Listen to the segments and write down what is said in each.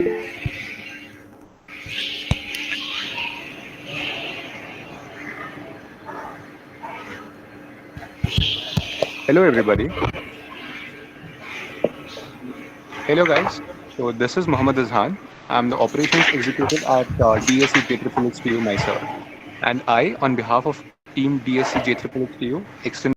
Hello, everybody. Hello, guys. So this is Mohammed Azhan. I'm the operations executive at DSC JSSSTU Mysore, and I, on behalf of Team DSC JSSSTU, extend.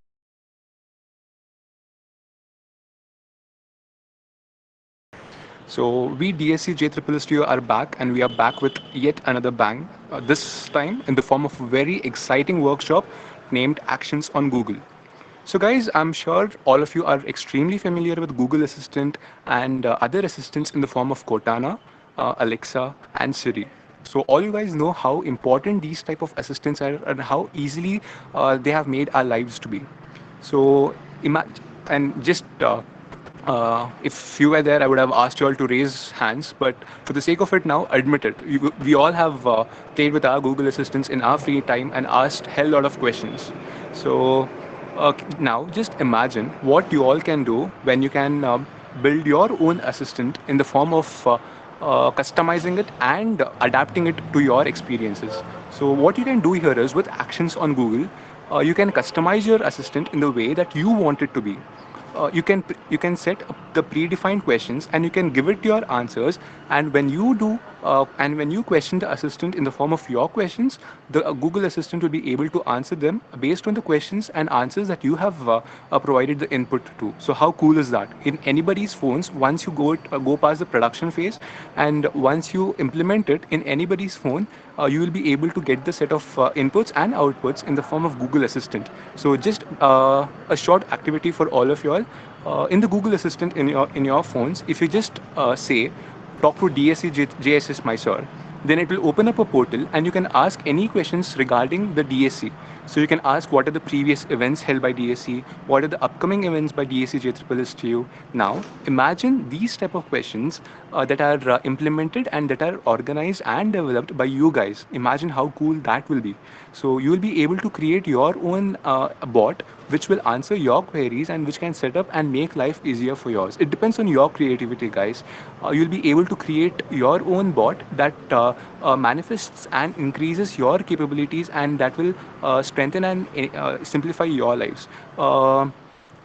So we DSC JSSSTU are back, and we are back with yet another bang. This time in the form of a very exciting workshop named Actions on Google. So, guys, I'm sure all of you are extremely familiar with Google Assistant and other assistants in the form of Cortana, Alexa, and Siri. So, all you guys know how important these type of assistants are and how easily they have made our lives to be. So, imagine and just if you were there, I would have asked you all to raise hands. But for the sake of it now, admit it. We all have played with our Google Assistants in our free time and asked hell lot of questions. So now just imagine what you all can do when you can build your own assistant in the form of customizing it and adapting it to your experiences. So what you can do here is with Actions on Google, you can customize your assistant in the way that you want it to be. You can set up the predefined questions and you can give it your answers, and when you question the assistant in the form of your questions, the Google Assistant will be able to answer them based on the questions and answers that you have provided the input to. So how cool is that? In anybody's phones, once you go past the production phase and once you implement it in anybody's phone, you will be able to get the set of inputs and outputs in the form of Google Assistant. So just a short activity for all of you all. In the Google Assistant in your phones, if you just say talk to DSC JSS Mysore, then it will open up a portal and you can ask any questions regarding the DSC. So you can ask what are the previous events held by DSC, what are the upcoming events by DSC JSSSTU. Now imagine these type of questions that are implemented and that are organized and developed by you guys. Imagine how cool that will be. So you will be able to create your own bot which will answer your queries and which can set up and make life easier for yours. It depends on your creativity, guys. You'll be able to create your own bot that manifests and increases your capabilities, and that will strengthen and simplify your lives.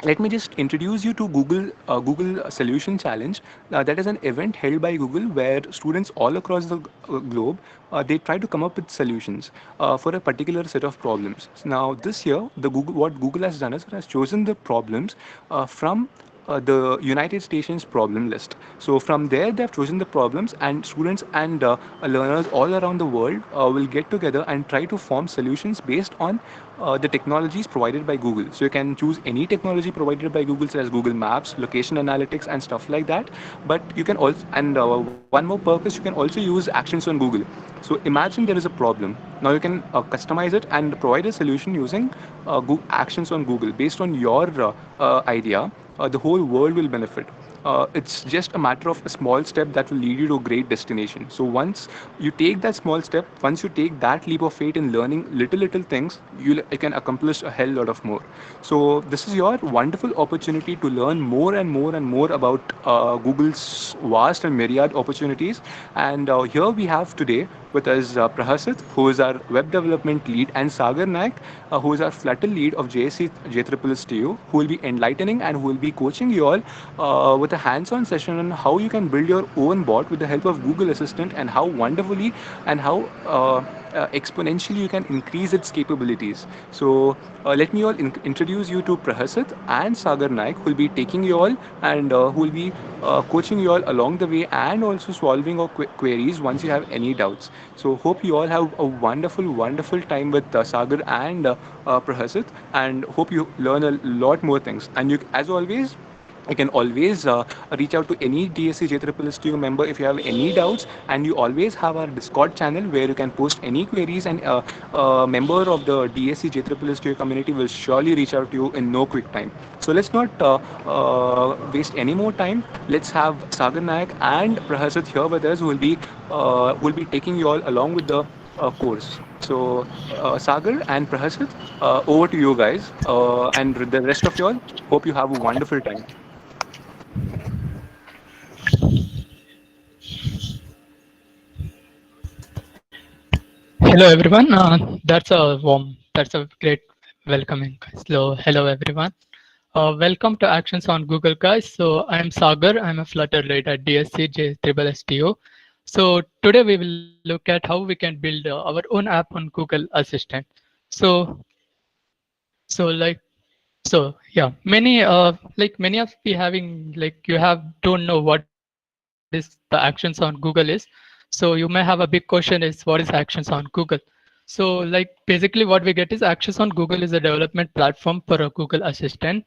Let me just introduce you to Google Solution Challenge. That is an event held by Google where students all across the globe they try to come up with solutions for a particular set of problems. Now, this year, what Google has done is it has chosen the problems from the United Stations problem list. So from there, they have chosen the problems, and students and learners all around the world will get together and try to form solutions based on the technologies provided by Google. So you can choose any technology provided by Google, such as Google Maps, location analytics, and stuff like that. But you can also, and one more purpose, you can also use Actions on Google. So imagine there is a problem. Now you can customize it and provide a solution using Actions on Google based on your idea. The whole world will benefit. It's just a matter of a small step that will lead you to a great destination. So once you take that small step, once you take that leap of faith in learning little things, you can accomplish a hell lot of more. So this is your wonderful opportunity to learn more and more and more about Google's vast and myriad opportunities. And here we have today with us Prahasit, who is our web development lead, and Sagar Naik, who is our Flutter lead of JSC JSSSTU, who will be enlightening and who will be coaching you all with a hands-on session on how you can build your own bot with the help of Google Assistant, and how wonderfully and how exponentially you can increase its capabilities. So let me all introduce you to Prahasit and Sagar Naik, who will be taking you all and who will be coaching you all along the way and also solving your queries once you have any doubts. So hope you all have a wonderful time with Sagar and Prahasit, and hope you learn a lot more things. And you, as always, you can always reach out to any DSC JSSSTU member if you have any doubts, and you always have our Discord channel where you can post any queries, and a member of the DSC JSSSTU community will surely reach out to you in no quick time. So let's not waste any more time. Let's have Sagar Nayak and Prahasit here with us, who will be taking you all along with the course. So Sagar and Prahasit, over to you guys, and the rest of you all. Hope you have a wonderful time. Hello everyone. That's a great welcoming, guys. Hello everyone. Welcome to Actions on Google, guys. So I'm Sagar. I'm a Flutter lead at DSC JSSSTU. So today we will look at how we can build our own app on Google Assistant. So so like yeah, many of we having like you have don't know what is the actions on Google is. So you may have a big question is what is actions on Google. So like basically what we get is actions on Google is a development platform for a Google Assistant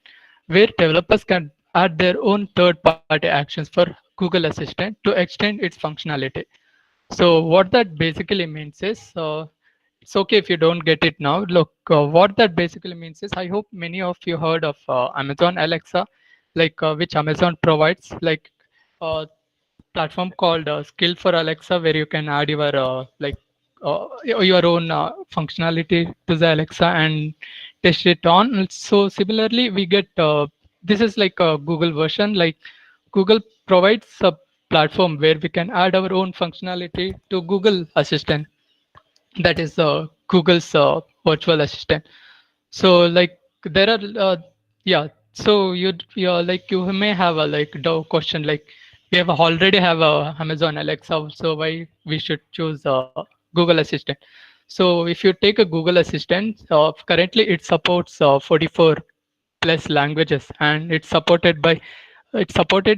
where developers can add their own third-party actions for Google Assistant to extend its functionality. So what that basically means is it's okay if you don't get it now. Look, what that basically means is I hope many of you heard of Amazon Alexa, which Amazon provides, uh, platform called Skill for Alexa, where you can add your own functionality to the Alexa and test it on. So similarly, we get this is like a Google version. Like Google provides a platform where we can add our own functionality to Google Assistant, that is Google's virtual assistant. So like there are yeah. So you may have a question like we have already have a Amazon Alexa, so why we should choose Google Assistant. So if you take a Google Assistant, currently it supports 44 plus languages, and it's supported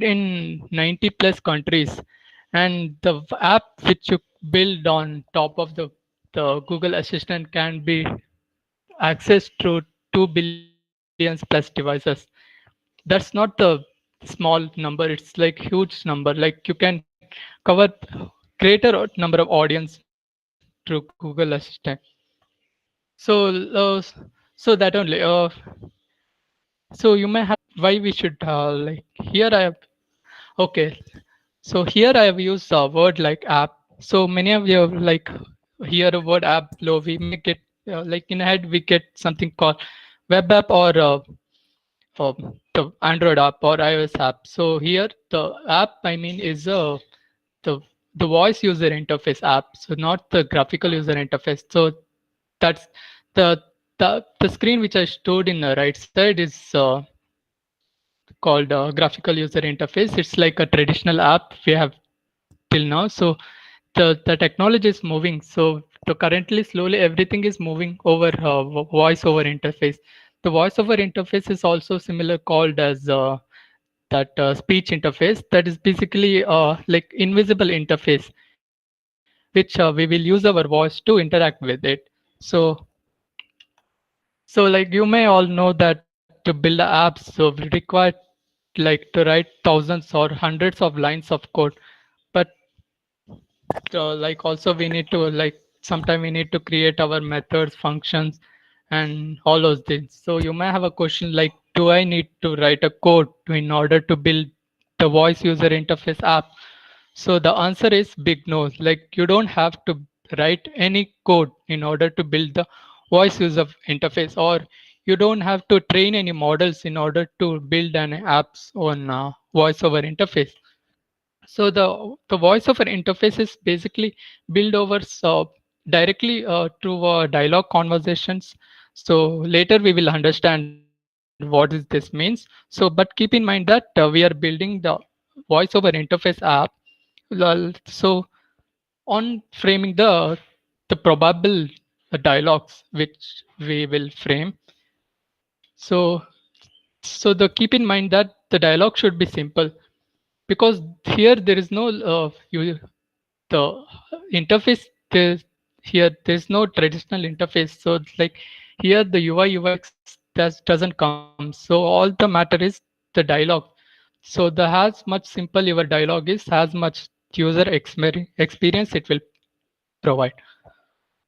in 90 plus countries. And the app which you build on top of the Google Assistant can be accessed through 2 billion plus devices. That's not the small number, it's like huge number. Like you can cover greater number of audience through Google Assistant. So so that only so you may have a question like why we should here I have okay. So here I have used a word like app. So many of you have hear a word app low, we may get like in head we get something called web app or the Android app or iOS app. So here the app I mean is the the voice user interface app, so not the graphical user interface. So that's the the screen which I showed in the right side is called graphical user interface. It's like a traditional app we have till now. So the technology is moving. So currently slowly everything is moving over voice over interface. The voice over interface is also similar called as that speech interface. That is basically like invisible interface which we will use our voice to interact with it. So like you may all know that to build the apps, so we require like to write thousands or hundreds of lines of code. But like also we need to like sometime we need to create our methods, functions, and all those things. So you may have a question like, do I need to write a code in order to build the voice user interface app? So the answer is big no. Like you don't have to write any code in order to build the voice user interface, or you don't have to train any models in order to build an apps on voice over interface. So the voice over interface is basically built over directly through dialogue conversations. So later we will understand what is this means. So but keep in mind that we are building the voice over interface app. So on framing the probable dialogues which we will frame. So the keep in mind that the dialogue should be simple, because here there is no the interface there's here there's no traditional interface. So it's like here the UI UX doesn't come. So all the matter is the dialogue. So the as much simple your dialogue is, as much user experience it will provide.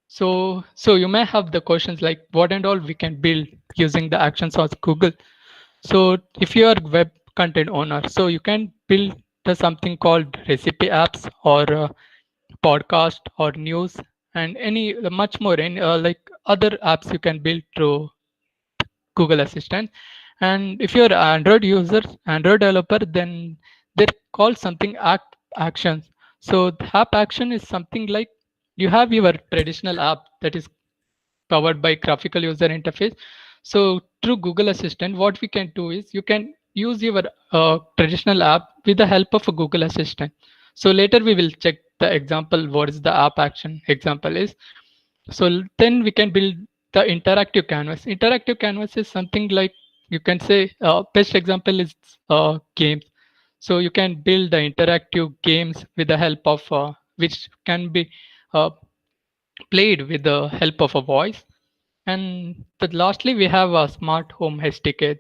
So you may have the questions like what and all we can build using the actions of Google. So if you are web content owner, so you can build something called recipe apps or podcast or news and any much more in like other apps you can build through Google Assistant. And if you're an Android user, Android developer, then they're called something app actions. So the app action is something like you have your traditional app that is powered by graphical user interface. So through Google Assistant, what we can do is you can use your traditional app with the help of a Google Assistant. So later we will check the example. What is the app action example is. So then we can build the interactive canvas. Interactive canvas is something like, you can say, best example is games. So you can build the interactive games with the help of which can be uh, played with the help of a voice. And lastly, we have a smart home SDK.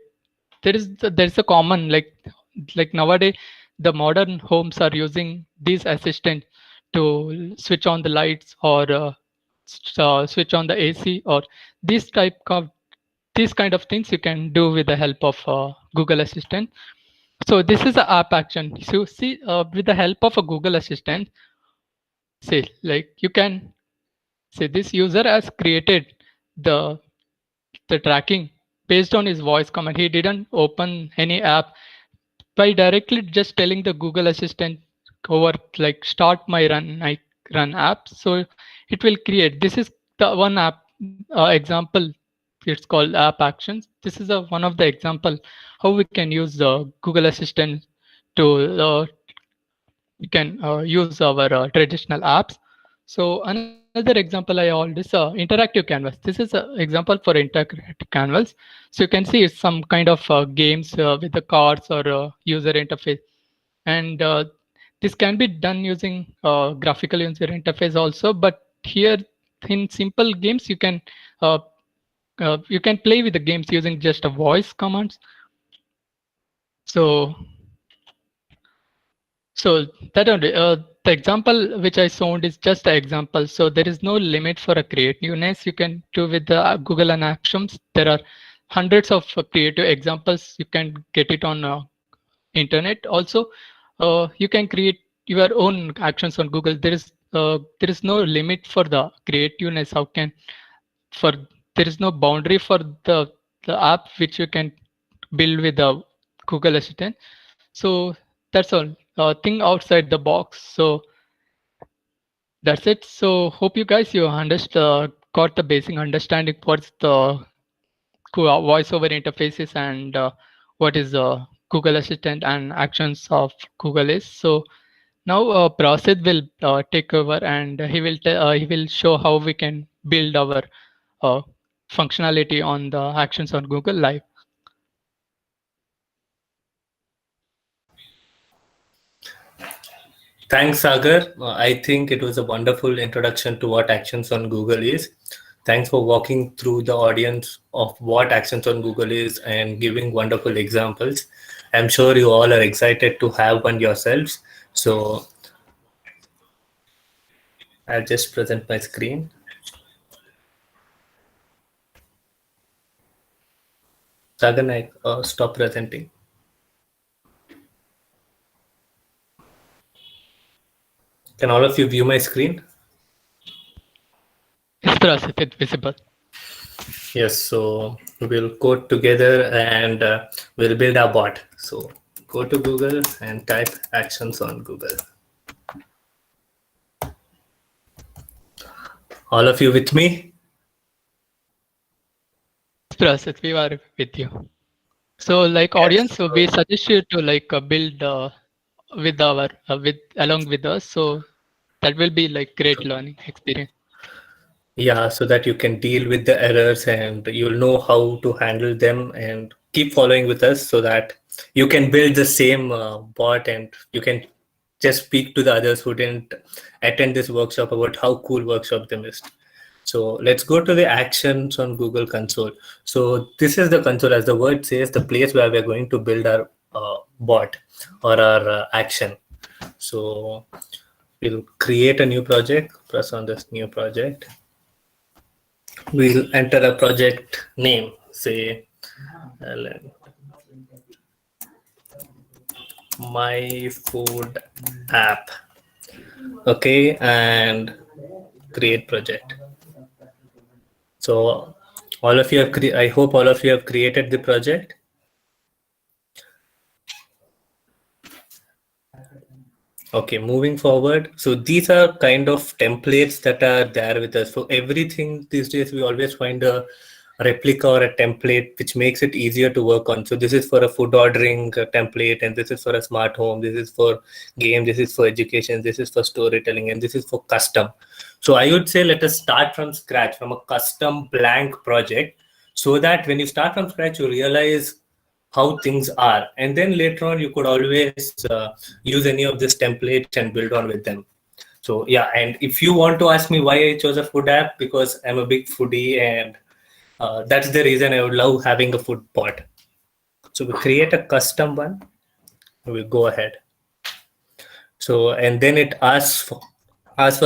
There's a common, like nowadays the modern homes are using these assistants to switch on the lights or switch on the AC, or these type of these kind of things you can do with the help of Google Assistant. So this is the app action. So see, with the help of a Google Assistant, say like you can say this user has created the the tracking based on his voice command. He didn't open any app. By directly just telling the Google Assistant over like start my run app, so it will create. This is the one app example. It's called app actions. This is a one of the example how we can use the Google Assistant to we can use our traditional apps. So another example I hold is interactive canvas. This is an example for interactive canvas. So you can see it's some kind of games with the cards or user interface. And this can be done using graphical user interface also. But here in simple games, uh, you can play with the games using just a voice commands. So So that only, the example which I showed is just an example. So there is no limit for a creativeness you can do with the Google and Actions. There are hundreds of creative examples. You can get it on internet. Also, you can create your own actions on Google. There is no limit for the creativeness. How can for there is no boundary for the app which you can build with the Google Assistant. So that's all. Think outside the box. So that's it. So hope you guys you understand got the basic understanding what's the voiceover interfaces and what is Google Assistant and actions of Google is. So now Prasid will take over and he will show how we can build our uh, functionality on the actions on Google Live. Thanks, Sagar. I think it was a wonderful introduction to what Actions on Google is. Thanks for walking through the audience of what Actions on Google is and giving wonderful examples. I'm sure you all are excited to have one yourselves. So I'll just present my screen. Sagar, stop presenting. Can all of you view my screen? Is Prasid it visible? Yes, so we'll code together and we'll build our bot. So go to Google and type Actions on Google. All of you with me? Prasid, we are with you. So like Yes. audience, so we suggest you to like build with our with along with us. So that will be like great learning experience. Yeah, so that you can deal with the errors and you'll know how to handle them and keep following with us so that you can build the same bot and you can just speak to the others who didn't attend this workshop about how cool workshop they missed. So let's go to the actions on Google Console. So this is the console, as the word says, the place where we're going to build our bot or our action. So we'll create a new project, press on this new project. We'll enter a project name, say my food app. Okay, and create project. So all of you have I hope all of you have created the project. Okay, moving forward. So these are kind of templates that are there with us. For everything these days, we always find a replica or a template which makes it easier to work on. So this is for a food ordering template, and this is for a smart home, this is for game, this is for education, this is for storytelling, and this is for custom. So I would say let us start from scratch, from a custom blank project, so that when you start from scratch, you realize how things are, and then later on you could always use any of these templates and build on with them. So yeah, and if you want to ask me why I chose a food app, because I'm a big foodie, and that's the reason I would love having a food bot. So we create a custom one, we go ahead. So and then it asks for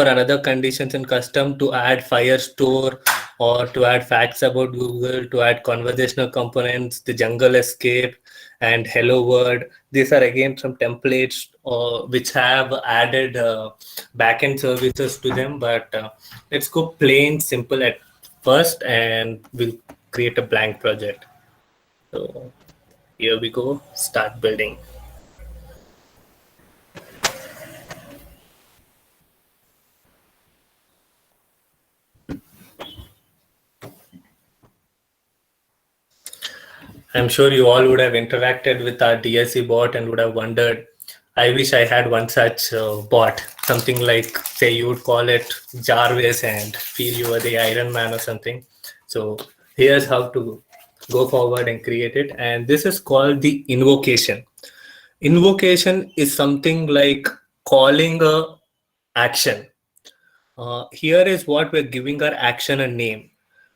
another conditions in custom to add Firestore, or to add facts about Google, to add conversational components, the jungle escape, and hello world. These are again some templates which have added backend services to them. But let's go plain simple at first, and we'll create a blank project. So here we go, start building. I'm sure you all would have interacted with our DSC bot and would have wondered, I wish I had one such bot, something like, say, you would call it Jarvis and feel you were the Iron Man or something. So here's how to go forward and create it. And this is called the invocation. Invocation is something like calling a action. Here is what we're giving our action a name,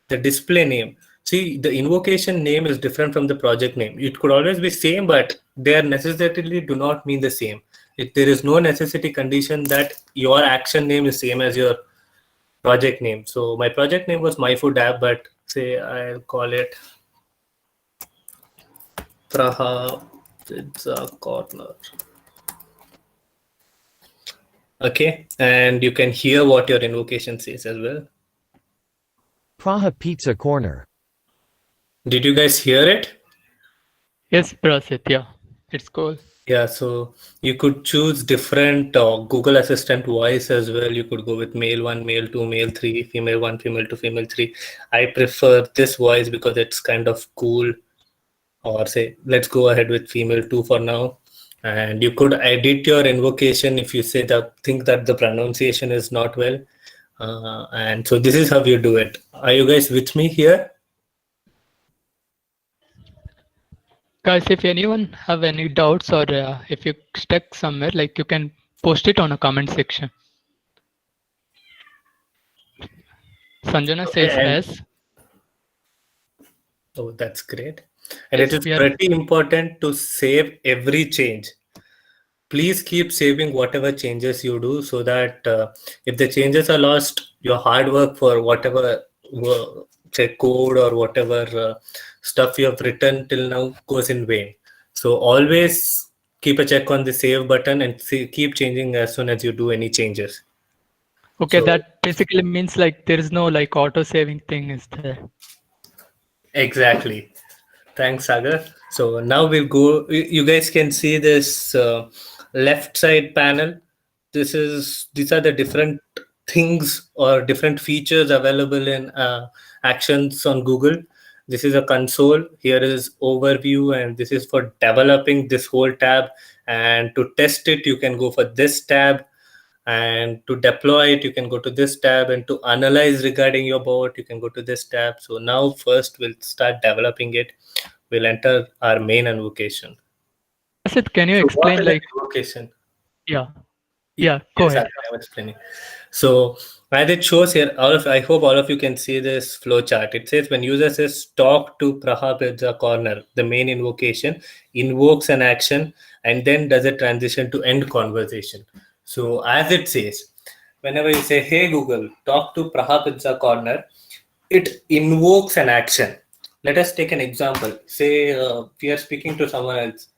the display name. See, the invocation name is different from the project name. It could always be same, but they are necessarily do not mean the same. There is no necessity condition that your action name is same as your project name. So my project name was My Food App, but say I'll call it Praha Pizza Corner. Okay, and you can hear what your invocation says as well. Praha Pizza Corner. Did you guys hear it? Yes, Prasit, yeah. It's cool. Yeah, so you could choose different Google Assistant voice as well. You could go with male 1, male 2, male 3, female 1, female 2, female 3. I prefer this voice because it's kind of cool. Or say, let's go ahead with female 2 for now. And you could edit your invocation if you say that think that the pronunciation is not well. And so this is how you do it. Are you guys with me here? Guys, if anyone have any doubts, or if you stuck somewhere, like, you can post it on a comment section. Sanjana says And yes. oh, that's great. And Yes, it is we are. pretty important to save every change. Please keep saving whatever changes you do, so that if the changes are lost, your hard work for whatever say code or whatever stuff you have written till now goes in vain. So always keep a check on the save button and keep changing as soon as you do any changes. Okay, So that basically means like there is no like auto saving thing is there. exactly. Thanks, Sagar. So now we'll go. You guys can see this left side panel. These are the different things or different features available in Actions on Google. This is a console. Here is overview, and this is for developing this whole tab. And to test it, you can go for this tab. And to deploy it, you can go to this tab, and to analyze regarding your bot, you can go to this tab. So now first we'll start developing it. We'll enter our main invocation. Prasit, can you So what explain is an like, invocation? yeah, go Yes, ahead. I'm explaining. So as it shows here, I hope all of you can see this flow chart. It says when user says talk to Praha Pizza Corner, the main invocation invokes an action and then does a transition to end conversation. So as it says, whenever you say, hey Google, talk to Praha Pizza Corner, it invokes an action. Let us take an example. Say we are speaking to someone else.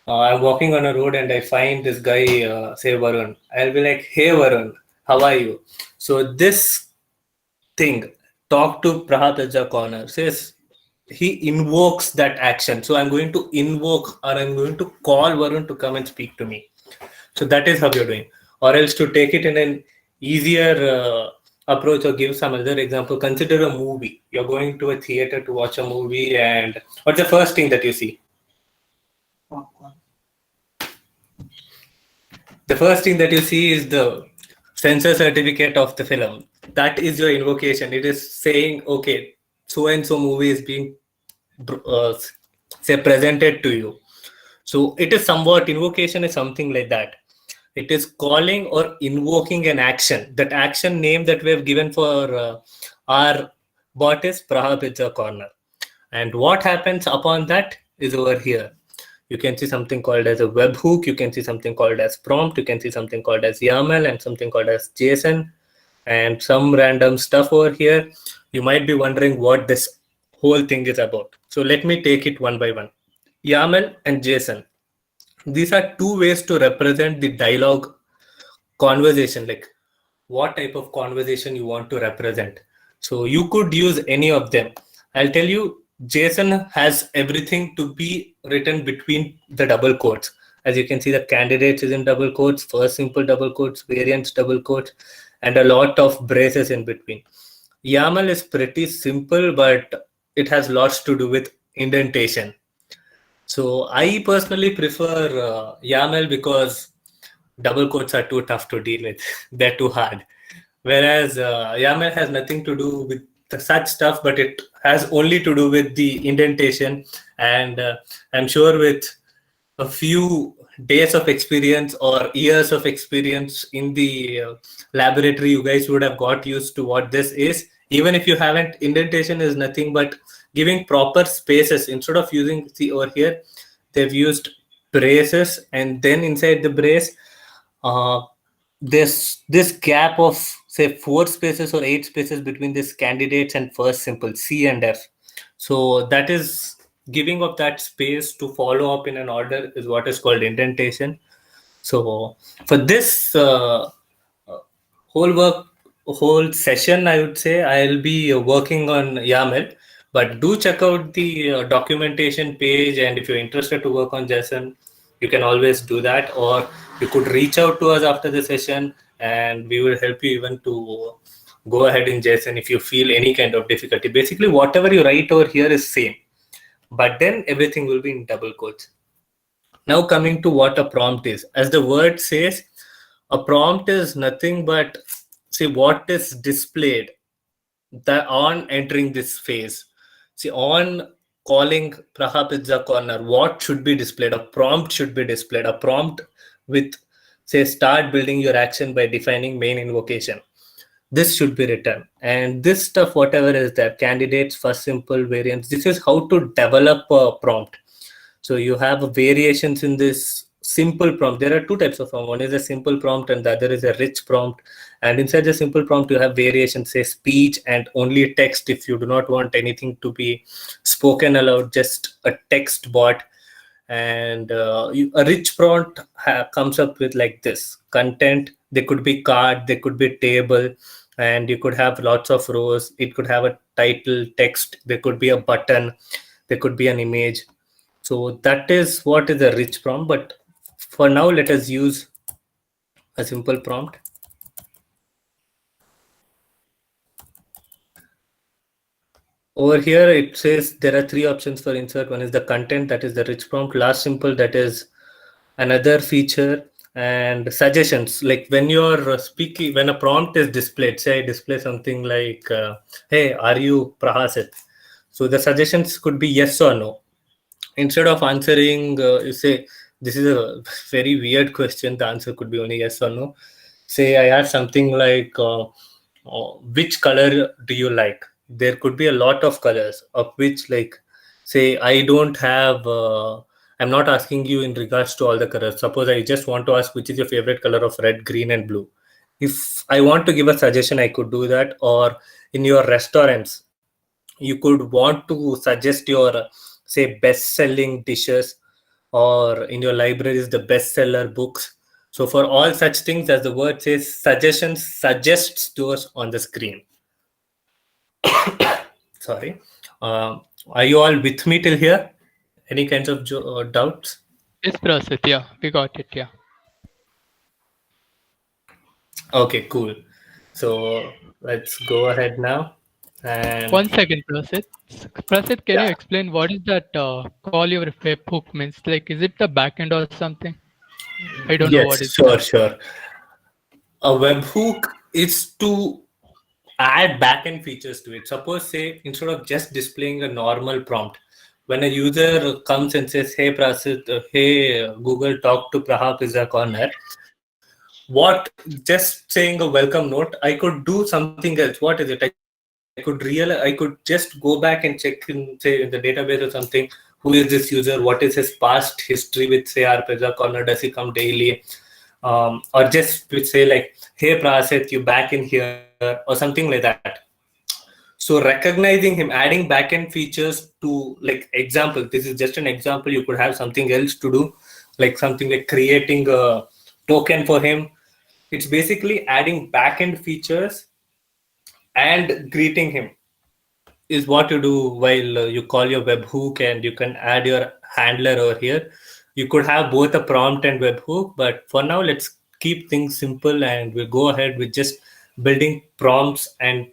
I'm walking on a road and I find this guy, say Varun. I'll be like, hey Varun, how are you? So this thing, talk to Prahat Ajja Corner, says he invokes that action. So I'm going to invoke, or I'm going to call Varun to come and speak to me. So that is how you're doing. Or else to take it in an easier approach or give some other example, consider a movie. You're going to a theater to watch a movie, and what's the first thing that you see? The first thing that you see is the censor certificate of the film. That is your invocation. It is saying, okay, so and so movie is being uh, say presented to you. So it is somewhat, invocation is something like that. It is calling or invoking an action. That action name that we have given for our bot is Praha Pizza Corner. And what happens upon that is over here. You can see something called as a webhook. You can see something called as prompt. You can see something called as YAML and something called as JSON and some random stuff over here. You might be wondering what this whole thing is about. So let me take it one by one. YAML and JSON. These are two ways to represent the dialogue conversation, like what type of conversation you want to represent. So you could use any of them. I'll tell you, JSON has everything to be written between the double quotes. As you can see, the candidates is in double quotes, first simple double quotes, variants double quotes, and a lot of braces in between. YAML is pretty simple, but it has lots to do with indentation. So I personally prefer YAML because double quotes are too tough to deal with. They're too hard. Whereas YAML has nothing to do with such stuff, but it has only to do with the indentation. And I'm sure with a few days of experience or years of experience in the laboratory, you guys would have got used to what this is. Even if you haven't, indentation is nothing but giving proper spaces. Instead of using, see over here, they've used braces, and then inside the brace, this gap of say 4 spaces or 8 spaces between these candidates and first simple C and F. So that is giving up that space to follow up in an order is what is called indentation. So for this whole session, I would say I'll be working on YAML, but do check out the documentation page, and if you're interested to work on JSON, you can always do that, or you could reach out to us after the session and we will help you even to go ahead in JSON if you feel any kind of difficulty. Basically, whatever you write over here is same, but then everything will be in double quotes. Now coming to what a prompt is. As the word says, a prompt is nothing but see what is displayed on entering this phase. See, on calling Praha Pizza Corner, what should be displayed? A prompt should be displayed. A prompt with, say, start building your action by defining main invocation. This should be written. And this stuff, whatever is there, candidates, first simple variants, this is how to develop a prompt. So you have variations in this simple prompt. There are two types of prompt. One is a simple prompt and the other is a rich prompt. And inside the simple prompt, you have variations, say speech and only text if you do not want anything to be spoken aloud, just a text bot. And a rich prompt comes up with like this content. There could be card, there could be table, and you could have lots of rows. It could have a title, text, there could be a button, there could be an image. So that is what is a rich prompt. But for now, let us use a simple prompt. Over here, it says there are 3 options for insert. One is the content, that is the rich prompt. Last simple, that is another feature. And suggestions, like when you're speaking, when a prompt is displayed, say I display something like, hey, are you Prahasit? So the suggestions could be yes or no. Instead of answering, you say, this is a very weird question. The answer could be only yes or no. Say I ask something like, which color do you like? There could be a lot of colors, of which, like, say I don't have, I'm not asking you in regards to all the colors. Suppose I just want to ask which is your favorite color of red, green, and blue. If I want to give a suggestion, I could do that. Or in your restaurants, you could want to suggest your, say, best-selling dishes, or in your libraries, the bestseller books. So for all such things, as the word says, suggestions suggests those on the screen. Sorry. Are you all with me till here? Any kinds of doubts? Yes, Prasit. Yeah, we got it. Yeah. Okay, cool. So let's go ahead now. And 1 second, Prasid. Prasid, can you yeah, explain what is that call your webhook means? Like, is it the backend or something? I don't know what yes, is that. sure, sure. A webhook is to add backend features to it. Suppose, say, instead of just displaying a normal prompt, when a user comes and says, "Hey Prasid, hey Google, talk to Praha Pizza Corner," what just saying a welcome note, I could do something else. What is it? I could just go back and check in, say, in the database or something. Who is this user? What is his past history with, say, our Pizza Corner? Does he come daily? Or just with say like, "Hey Prasid, you back in here," or something like that. So recognizing him, adding backend features to, like, example, this is just an example. You could have something else to do, like something like creating a token for him. It's basically adding backend features and greeting him is what you do while you call your webhook, and you can add your handler over here. You could have both a prompt and webhook, but for now, let's keep things simple and we'll go ahead with just building prompts. And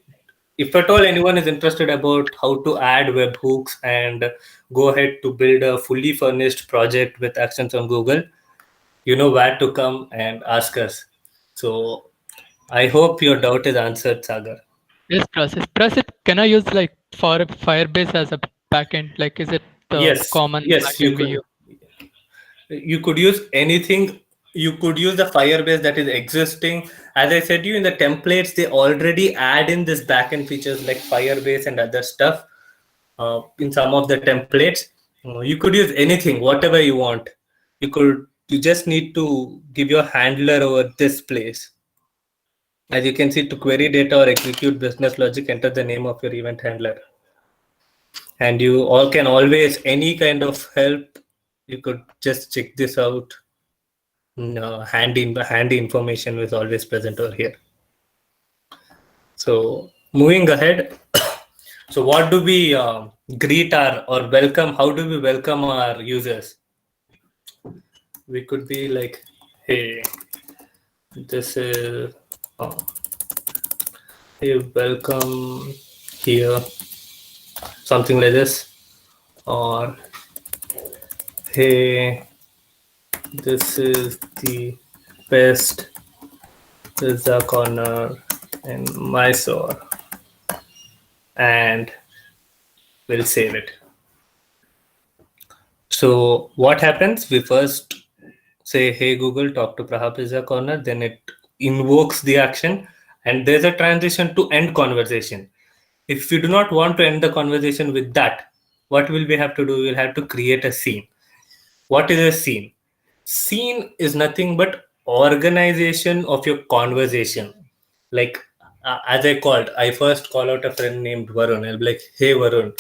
if at all anyone is interested about how to add webhooks and go ahead to build a fully furnished project with Actions on Google, you know where to come and ask us. So I hope your doubt is answered, Sagar. Yes, Prasid. Prasid, can I use like for Firebase as a backend? Like, is it the Yes, common yes, backend we use? you could use anything. You could use the Firebase that is existing. As I said, you in the templates, they already add in this backend features like Firebase and other stuff in some of the templates. You could use anything, whatever you want. You just need to give your handler over this place. As you can see, to query data or execute business logic, enter the name of your event handler. And you all can always, any kind of help, you could just check this out. No, handy information was always present over here. So moving ahead, so what do we greet our or welcome? How do we welcome our users? We could be like, "Hey, this is uh, hey, welcome here," something like this, or "Hey, this is the best pizza corner in Mysore," and we'll save it. So what happens? We first say, "Hey Google, talk to Praha Pizza Corner." Then it invokes the action, and there's a transition to end conversation. If we do not want to end the conversation with that, what will we have to do? We'll have to create a scene. What is a scene? Scene is nothing but organization of your conversation. Like, I first call out a friend named Varun. I'll be like, "Hey Varun,"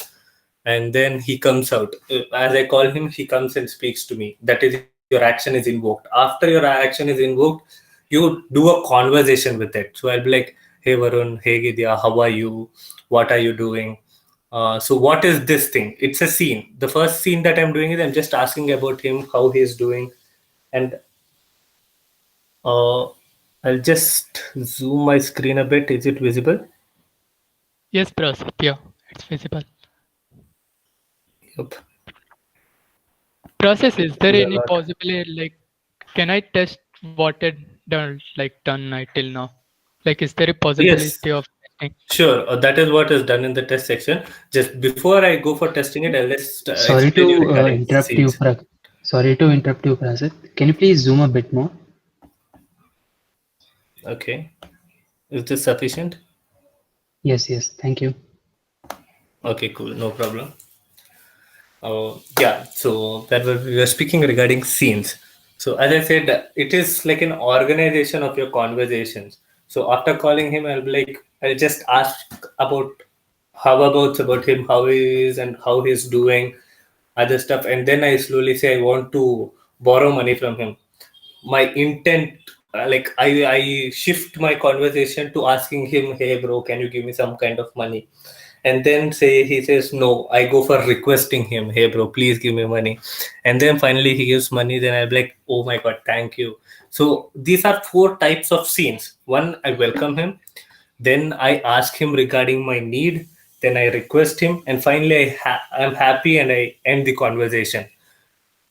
and then he comes out. As I call him, he comes and speaks to me. That is, your action is invoked. After your action is invoked, you do a conversation with it. So I'll be like, "Hey Varun, hey Gidya, how are you? What are you doing?" So what is this thing? It's a scene. The first scene that I'm doing is I'm just asking about him, how he's doing, and uh, I'll just zoom my screen a bit. Is it visible? Yes, Prasid. Yeah, it's visible. Yep. Process, is there We are any not. possibility like can I test what it done till now? Like, is there a Yes, possibility of testing? sure. That is what is done in the test section. Just before I go for testing it, I'll just Sorry explain you to regarding interrupt you, scenes. Sorry to interrupt you, Prasit. Can you please zoom a bit more? Okay. Is this sufficient? Yes, yes. Thank you. Okay, cool. No problem. Yeah, so that we were speaking regarding scenes. So as I said, it is like an organization of your conversations. So after calling him, I'll be like, I'll just ask about about him, how he is and how he's doing, other stuff, and then I slowly say I want to borrow money from him. My intent, like I shift my conversation to asking him, "Hey bro, can you give me some kind of money?" And then say he says no, I go for requesting him, hey bro, please give me money. And then finally he gives money, then I'll be like, oh my god, thank you. So these are 4 types of scenes. One, I welcome him, then I ask him regarding my need, then I request him, and finally I'm happy and I end the conversation.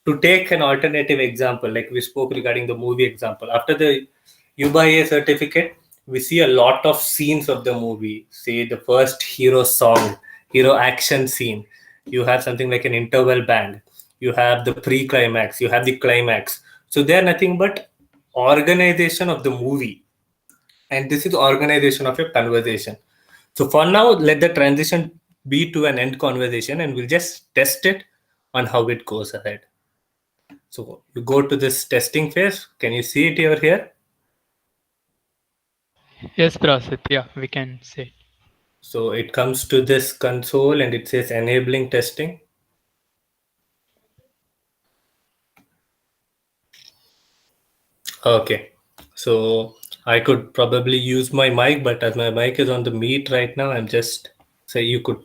To take an alternative example, like we spoke regarding the movie example, after the UBA certificate, we see a lot of scenes of the movie. Say the first hero song, hero action scene. You have something like an interval band. You have the pre-climax. You have the climax. So they are nothing but organization of the movie, and this is organization of your conversation. So for now, let the transition be to an end conversation, and we'll just test it on how it goes ahead. So you go to this testing phase. Can you see it over here? Yes, Prasit. Yeah, we can say. So it comes to this console and it says enabling testing. Okay. So I could probably use my mic, but as my mic is on the meet right now, I'm just say you could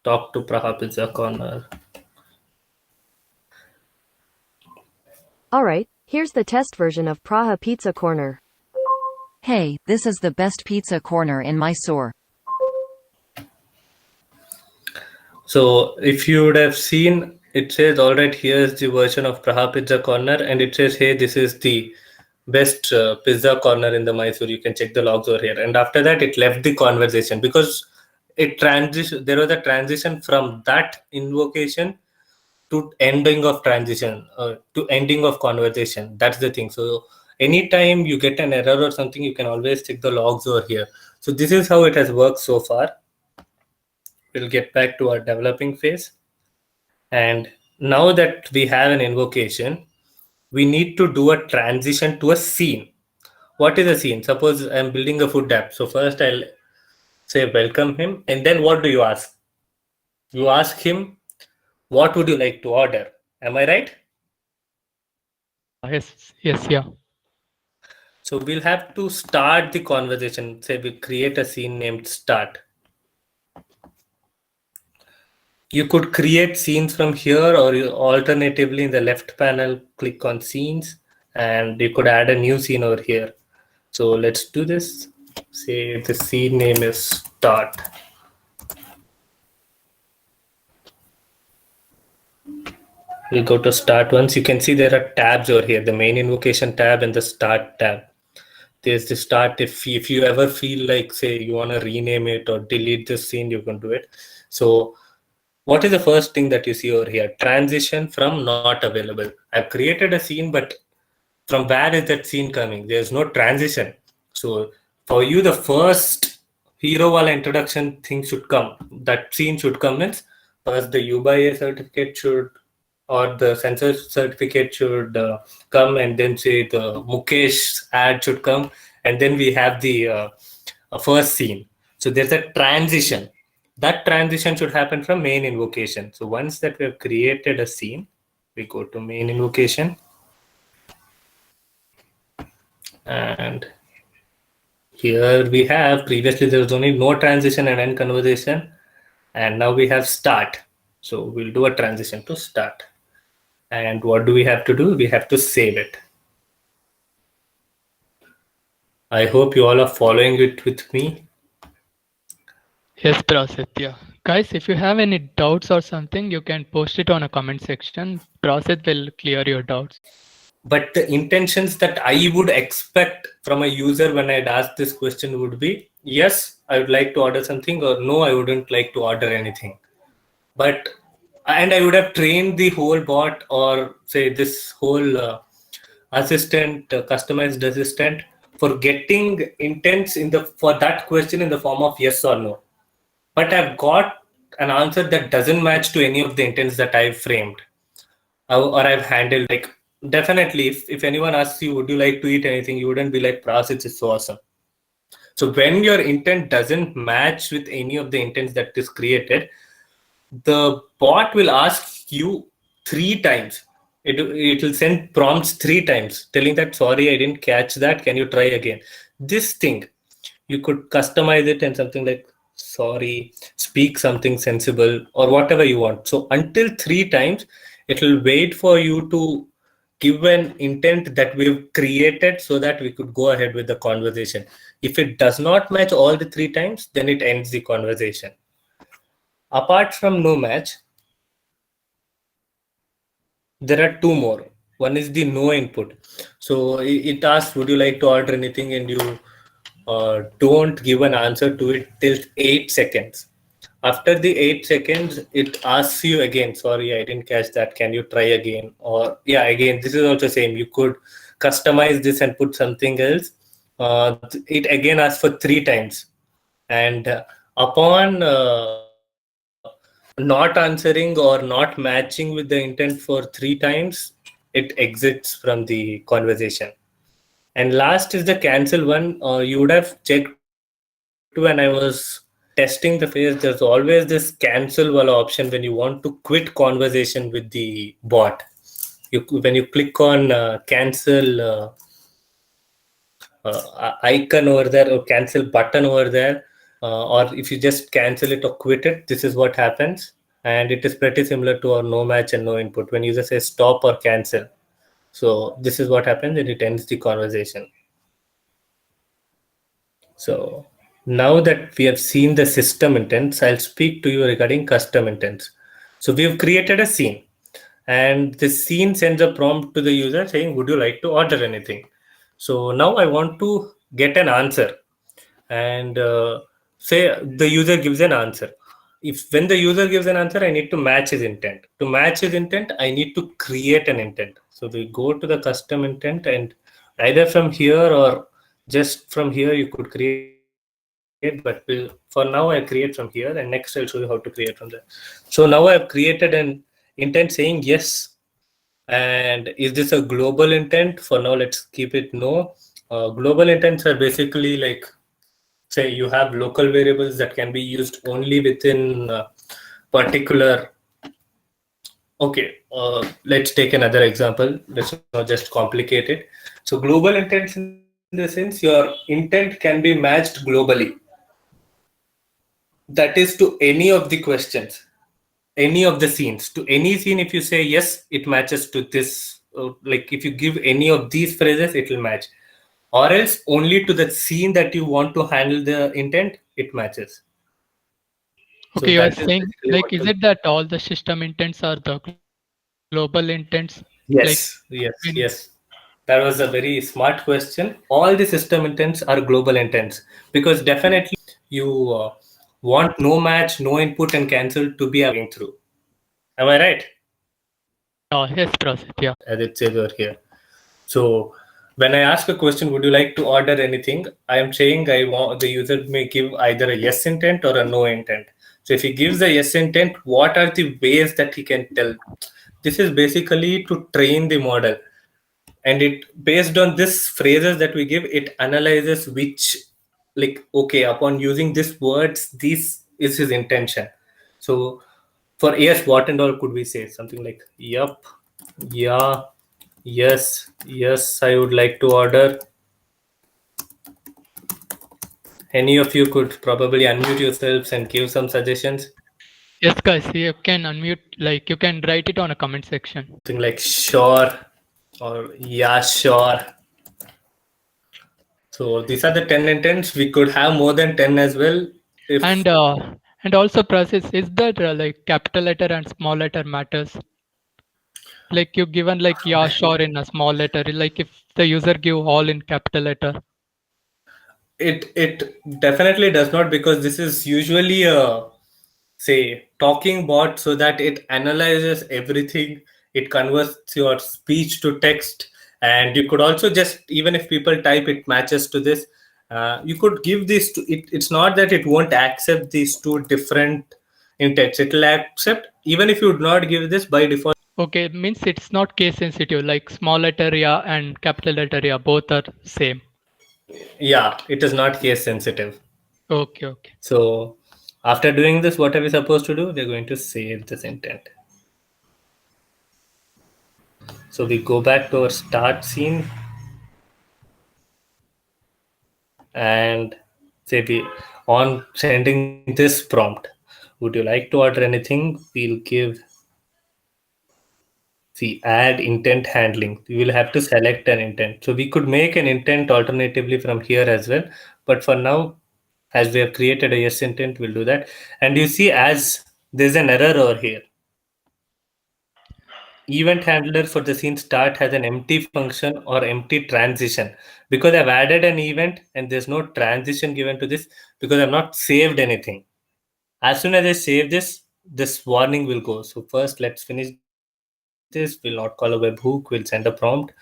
talk to Praha Pizza Corner. All right, here's the test version of Praha Pizza Corner. Hey, this is the best pizza corner in Mysore. So if you would have seen, it says, all right, here's the version of Praha Pizza Corner, and it says, hey, this is the best pizza corner in the Mysore. You can check the logs over here. And after that, it left the conversation because there was a transition from that invocation to ending of transition, to ending of conversation. That's the thing. So anytime you get an error or something, you can always check the logs over here. So this is how it has worked so far. We'll get back to our developing phase. And now that we have an invocation, we need to do a transition to a scene. What is a scene? Suppose I'm building a food app. So first I'll say welcome him. And then what do you ask? You ask him, what would you like to order? Am I right? Yes, yeah. So we'll have to start the conversation. Say we create a scene named start. You could create scenes from here, or you alternatively in the left panel, click on scenes, and you could add a new scene over here. So let's do this. Say the scene name is start. We'll go to start once. You can see there are tabs over here, the main invocation tab and the start tab. There's the start. If you ever feel like, say, you want to rename it or delete this scene, you can do it. So what is the first thing that you see over here? Transition from not available. I've created a scene, but from where is that scene coming? There's no transition. So for you, the first hero wall introduction thing should come. That scene should come means first the UBA certificate should, or the sensor certificate should come, and then say the Mukesh ad should come, and then we have the first scene. So there's a transition. That transition should happen from main invocation. So once that we have created a scene, we go to main invocation. And here we have, previously there was only no transition and end conversation. And now we have start. So we'll do a transition to start. And what do we have to do? We have to save it. I hope you all are following it with me. Yes, Prasit. Yeah. Guys, if you have any doubts or something, you can post it on a comment section. Prasit will clear your doubts. But the intentions that I would expect from a user when I'd ask this question would be, yes, I would like to order something, or no, I wouldn't like to order anything. And I would have trained the whole bot, or say this whole assistant, customized assistant, for getting intents for that question in the form of yes or no. But I've got an answer that doesn't match to any of the intents that I've framed or I've handled. Like, definitely, if anyone asks you, would you like to eat anything, you wouldn't be like, Prasit is so awesome. So when your intent doesn't match with any of the intents that is created, the bot will ask you 3 times. It will send prompts 3 times telling that, sorry, I didn't catch that. Can you try again? This thing, you could customize it and something like, sorry, speak something sensible, or whatever you want. So until 3 times, it will wait for you to give an intent that we've created so that we could go ahead with the conversation. If it does not match all the 3 times, then it ends the conversation. Apart from no match, there are two more. One is the no input. So it asks, would you like to order anything? And you don't give an answer to it till 8 seconds. After the 8 seconds, it asks you again, sorry, I didn't catch that. Can you try again? Or yeah, again, this is also same. You could customize this and put something else. It again asks for 3 times. And upon not answering or not matching with the intent for 3 times, it exits from the conversation. And last is the cancel one. You would have checked when I was testing the phase. There's always this cancel wala option when you want to quit conversation with the bot. When you click on cancel icon over there or cancel button over there, or if you just cancel it or quit it, this is what happens. And it is pretty similar to our no match and no input. When user says stop or cancel, so this is what happens and it ends the conversation. So now that we have seen the system intents, I'll speak to you regarding custom intents. So we have created a scene, and this scene sends a prompt to the user saying, would you like to order anything? So now I want to get an answer, and say the user gives an answer. If when the user gives an answer, I need to match his intent. To match his intent, I need to create an intent. So we go to the custom intent, and either from here or just from here you could create, but for now I create from here, and next I'll show you how to create from there. So now I've created an intent saying yes. And is this a global intent? For now, let's keep it no. Global intents are basically like, say you have local variables that can be used only within particular. Okay, let's take another example. Let's not just complicate it. So global intents in the sense your intent can be matched globally. That is to any of the questions, any of the scenes. To any scene, if you say yes, it matches to this. Like if you give any of these phrases, it will match. Or else only to the scene that you want to handle the intent, it matches. So Okay, you are that is saying basically like, what is it that all the system intents are the global intents? Like, Yes, when yes, yes. That was a very smart question. All the system intents are global intents because definitely you want no match, no input, and cancel to be going through. Am I right? yes, Prasit, yeah. As it says over here. So when I ask a question, would you like to order anything? I am saying I want the user may give either a yes intent or a no intent. So if he gives a yes intent, what are the ways that he can tell? This is basically to train the model. And it based on this phrases that we give, it analyzes which, like, okay, upon using these words, this is his intention. So for yes, what and all could we say? Something like, yup, yeah, yes, yes, I would like to order. Any of you could probably unmute yourselves and give some suggestions. Yes, guys, you can unmute, like you can write it on a comment section. Something like sure or yeah, sure. So these are the 10 intents. We could have more than 10 as well. If And also, process is that like capital letter and small letter matters. Like you given like yeah, sure in a small letter. Like if the user give all in capital letter. it definitely does not, because this is usually a, say, talking bot, so that it analyzes everything. It converts your speech to text, and you could also just, even if people type it matches to this, you could give this to it. It's not that it won't accept these two different intents. It will accept even if you would not give this by default. Okay, means it's not case sensitive. Like small letter yeah and capital letter yeah both are same. Yeah, it is not case sensitive. Okay, okay. So after doing this, what are we supposed to do? They're going to save this intent. So we go back to our start scene, and say on sending this prompt, would you like to order anything? We'll give, see, add intent handling. You will have to select an intent. So we could make an intent alternatively from here as well. But for now, as we have created a yes intent, we'll do that. And you see, as there's an error over here. Event handler for the scene start has an empty function or empty transition, because I've added an event and there's no transition given to this because I've not saved anything. As soon as I save this, this warning will go. So first, let's finish this. We'll not call a webhook. We'll send a prompt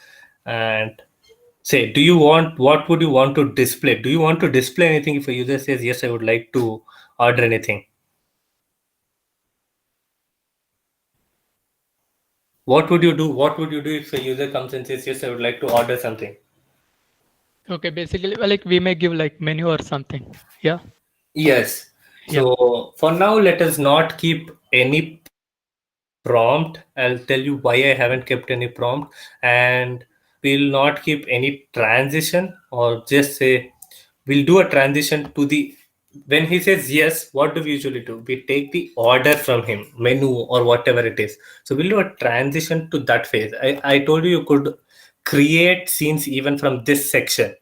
and say, do you want, what would you want to display? Do you want to display anything if a user says, yes, I would like to order anything? What would you do? What would you do if a user comes and says, yes, I would like to order something? Okay, basically, like we may give like menu or something. Yeah. Yes. So for now, let us not keep any prompt. I'll tell you why I haven't kept any prompt. And we'll not keep any transition, or just say we'll do a transition to the, when he says yes, what do we usually do? We take the order from him, menu or whatever it is. So we'll do a transition to that phase. I told you could create scenes even from this section.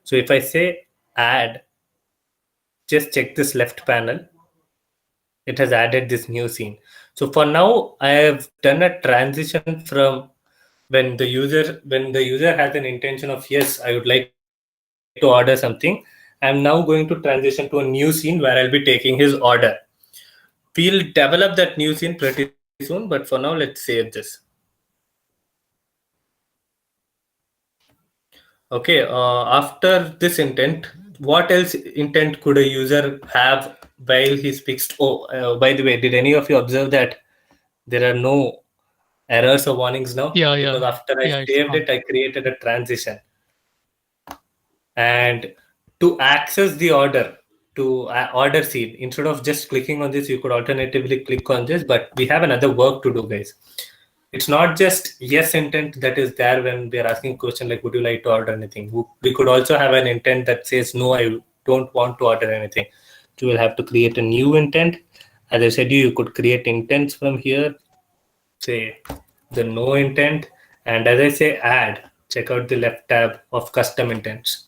So if I say add, just check this left panel. It has added this new scene. So for now, I have done a transition from when the user has an intention of, yes, I would like to order something. I'm now going to transition to a new scene where I'll be taking his order. We'll develop that new scene pretty soon, but for now, let's save this. Okay, after this intent, what else intent could a user have while he speaks? Oh, by the way, did any of you observe that there are no errors or warnings now? Because after I saved it, I created a transition. And to access the order, to order scene, instead of just clicking on this, you could alternatively click on this, but we have another work to do, guys. It's not just yes intent that is there when they're asking a question like, would you like to order anything? We could also have an intent that says, no, I don't want to order anything. So we'll have to create a new intent. As I said, you could create intents from here, say the no intent. And as I say, add, check out the left tab of custom intents.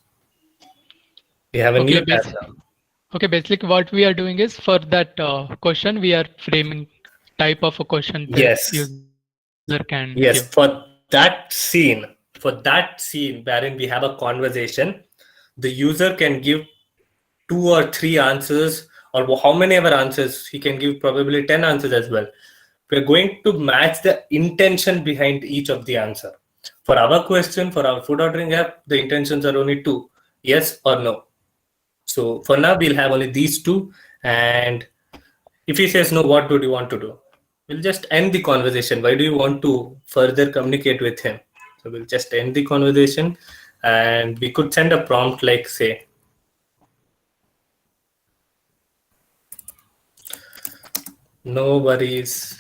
We have a new tab now. Okay, basically what we are doing is for that question, we are framing type of a question that user can Yes, give. for that scene wherein we have a conversation, the user can give 2 or 3 answers, or how many ever answers. He can give probably 10 answers as well. We're going to match the intention behind each of the answer. For our question, for our food ordering app, the intentions are only 2, yes or no. So for now, we'll have only these 2. And if he says no, what do you want to do? We'll just end the conversation. Why do you want to further communicate with him? So we'll just end the conversation, and we could send a prompt like, say, no worries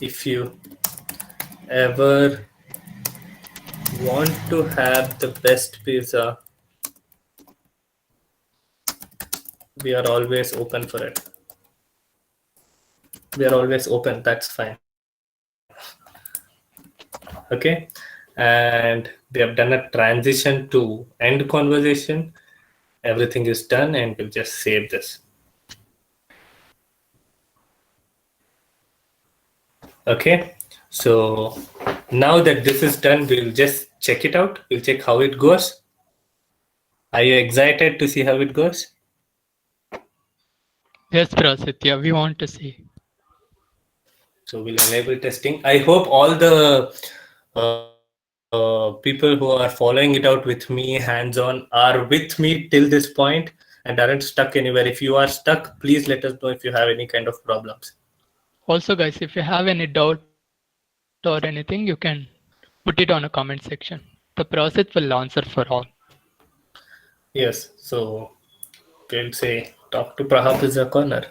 if you ever want to have the best pizza, we are always open for it. We are always open, that's fine. Okay, and we have done a transition to end conversation. Everything is done, and we'll just save this. Okay, so now that this is done, we'll just check it out. We'll check how it goes. Are you excited to see how it goes? Yes, Prasit, yeah, we want to see. So we'll enable testing. I hope all the people who are following it out with me, hands-on, are with me till this point and aren't stuck anywhere. If you are stuck, please let us know if you have any kind of problems. Also, guys, if you have any doubt or anything, you can put it on a comment section. The process will answer for all. Yes, so we'll say talk to Praha Pizza Corner.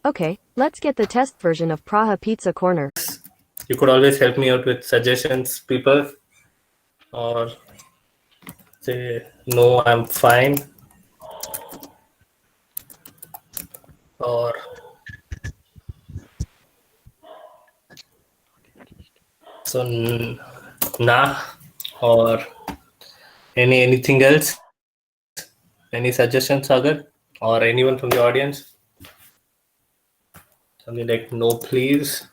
Okay, let's get the test version of Praha Pizza Corner. You could always help me out with suggestions, people, or say no, I'm fine, or so nah, or anything else. Any suggestions, Sagar, or anyone from the audience? Something like no, please,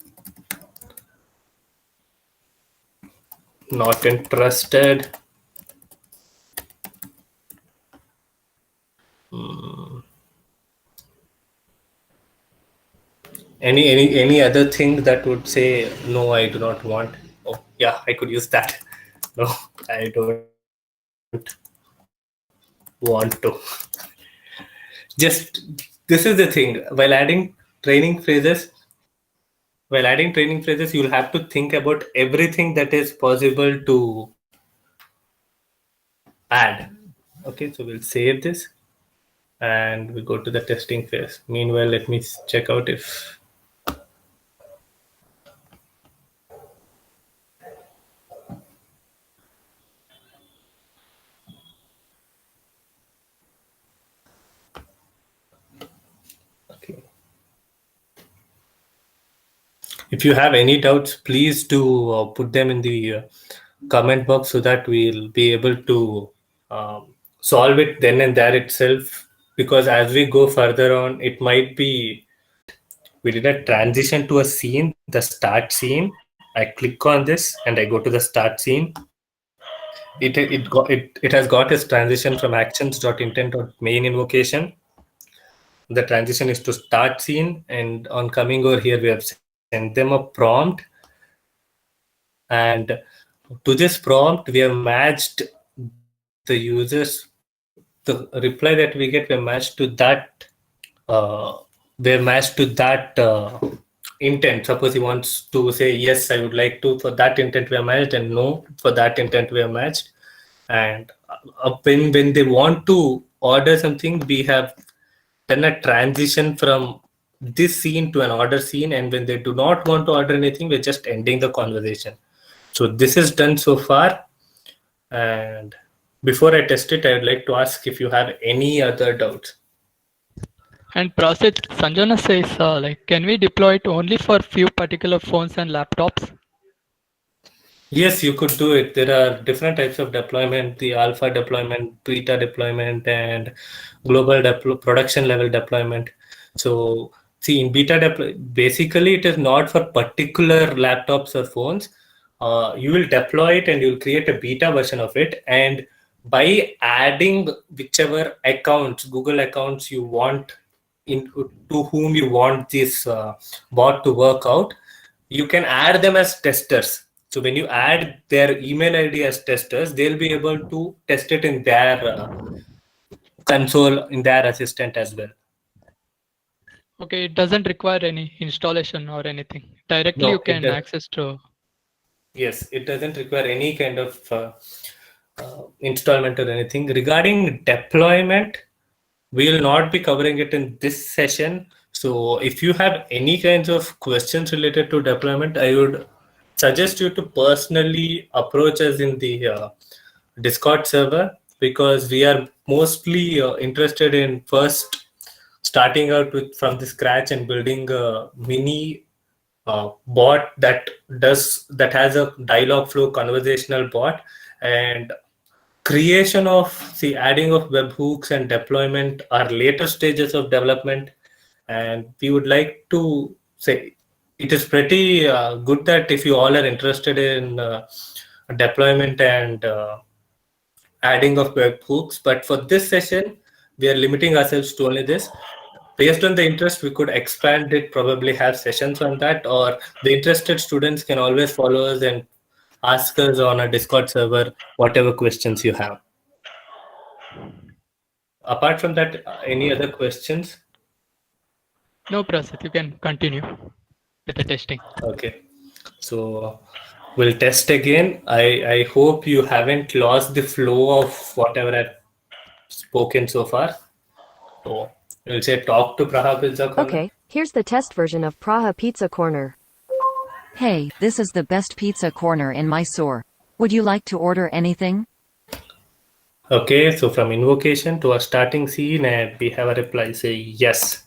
not interested. Any other thing that would say no, I do not want? Oh yeah, I could use that. No, I don't want to. Just this is the thing. While adding training phrases, you'll have to think about everything that is possible to add. Okay, so we'll save this and we go to the testing phase. Meanwhile, let me check out if okay. If you have any doubts, please do put them in the comment box so that we'll be able to solve it then and there itself. Because as we go further on, it might be we did a transition to a scene, the start scene. I click on this and I go to the start scene. It has got its transition from actions.intent.main invocation. The transition is to start scene, and on coming over here, we have sent them a prompt. And to this prompt, we have matched the users. The reply that we get, we're matched to that. Intent. Suppose he wants to say yes, I would like to. For that intent, we are matched, and no, for that intent, we are matched. And when they want to order something, we have done a transition from this scene to an order scene, and when they do not want to order anything, we're just ending the conversation. So this is done so far. And before I test it, I would like to ask if you have any other doubts. And Prasit, Sanjana says, can we deploy it only for few particular phones and laptops? Yes, you could do it. There are different types of deployment, the alpha deployment, beta deployment, and global production level deployment. So see, in beta basically it is not for particular laptops or phones. You will deploy it and you'll create a beta version of it. And by adding whichever accounts, Google accounts you want, to whom you want this bot to work out, you can add them as testers. So when you add their email ID as testers, they'll be able to test it in their console, in their assistant as well. Okay, it doesn't require any installation or anything. Directly No, you can access to. Yes, it doesn't require any kind of installment or anything. Regarding deployment, we will not be covering it in this session. So if you have any kinds of questions related to deployment, I would suggest you to personally approach us in the Discord server, because we are mostly interested in first starting out from the scratch and building a mini bot that has a dialogue flow conversational bot, and creation of adding of webhooks and deployment are later stages of development. And we would like to say it is pretty good that if you all are interested in deployment and adding of webhooks, but for this session we are limiting ourselves to only this. Based on the interest, we could expand it, probably have sessions on that, or the interested students can always follow us and ask us on a Discord server whatever questions you have. Apart from that, any other questions? No, Prasit, you can continue with the testing. Okay, so we'll test again. I hope you haven't lost the flow of whatever I've spoken so far. So we'll say talk to Praha Pizza Corner. Okay, here's the test version of Praha Pizza Corner. Hey, this is the best pizza corner in Mysore. Would you like to order anything? Okay, so from invocation to our starting scene, and we have a reply say yes.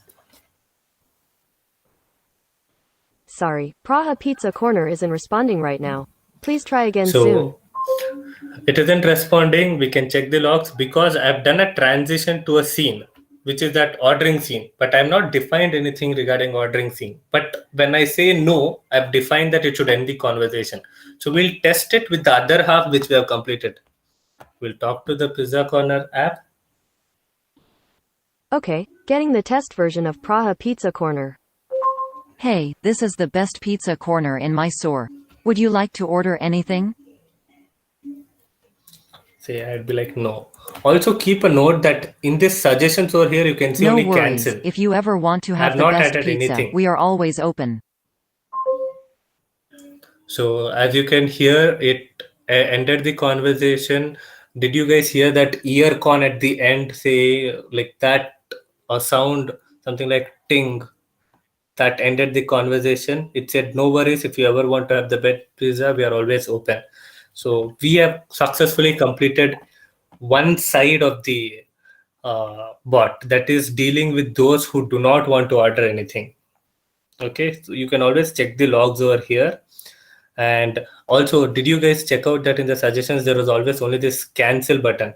Sorry, Praha Pizza Corner isn't responding right now. Please try again soon. So it isn't responding. We can check the logs because I've done a transition to a scene, which is that ordering scene, but I'm not defined anything regarding ordering scene. But when I say no, I've defined that it should end the conversation. So we'll test it with the other half, which we have completed. We'll talk to the Pizza Corner app. Okay, getting the test version of Praha Pizza Corner. Hey, this is the best pizza corner in Mysore. Would you like to order anything? Say I'd be like no. Also keep a note that in this suggestions over here you can see No only worries. cancel. If you ever want to have I've the not best added pizza, anything. we are always open. So as you can hear, it ended the conversation. Did you guys hear that ear con at the end say like that? A sound something like ting that ended the conversation. It said no worries, if you ever want to have the best pizza, we are always open. So we have successfully completed one side of the bot, that is dealing with those who do not want to order anything. Okay, so you can always check the logs over here. And also, did you guys check out that in the suggestions there was always only this cancel button,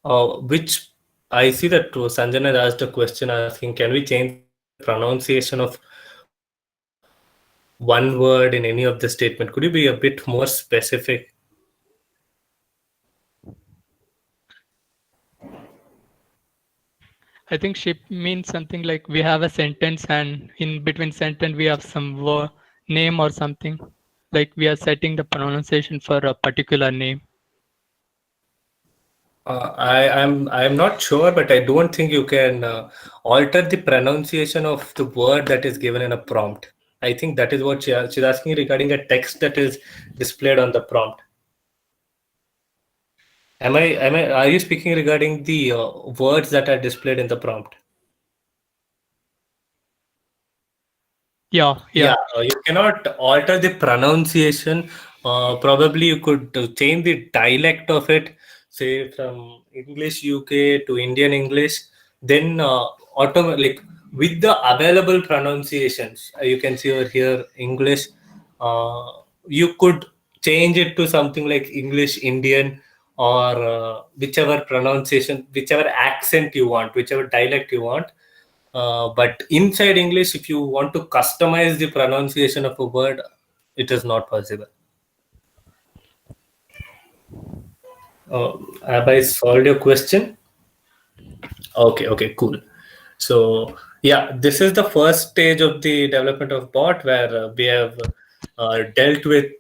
which I see that Sanjana asked a question asking, can we change the pronunciation of one word in any of the statement? Could you be a bit more specific? I think ship means something like we have a sentence and in between sentence we have some name or something. Like we are setting the pronunciation for a particular name. I'm not sure, but I don't think you can alter the pronunciation of the word that is given in a prompt. I think that is what she's asking regarding a text that is displayed on the prompt. Are you speaking regarding the words that are displayed in the prompt? Yeah. You cannot alter the pronunciation. Probably you could change the dialect of it, say from English UK to Indian English. Then like with the available pronunciations, you can see over here English. You could change it to something like English Indian, or whichever pronunciation, whichever accent you want, whichever dialect you want. But inside English, if you want to customize the pronunciation of a word, it is not possible. Have I solved your question? Okay, cool. So yeah, this is the first stage of the development of bot, where we have dealt with,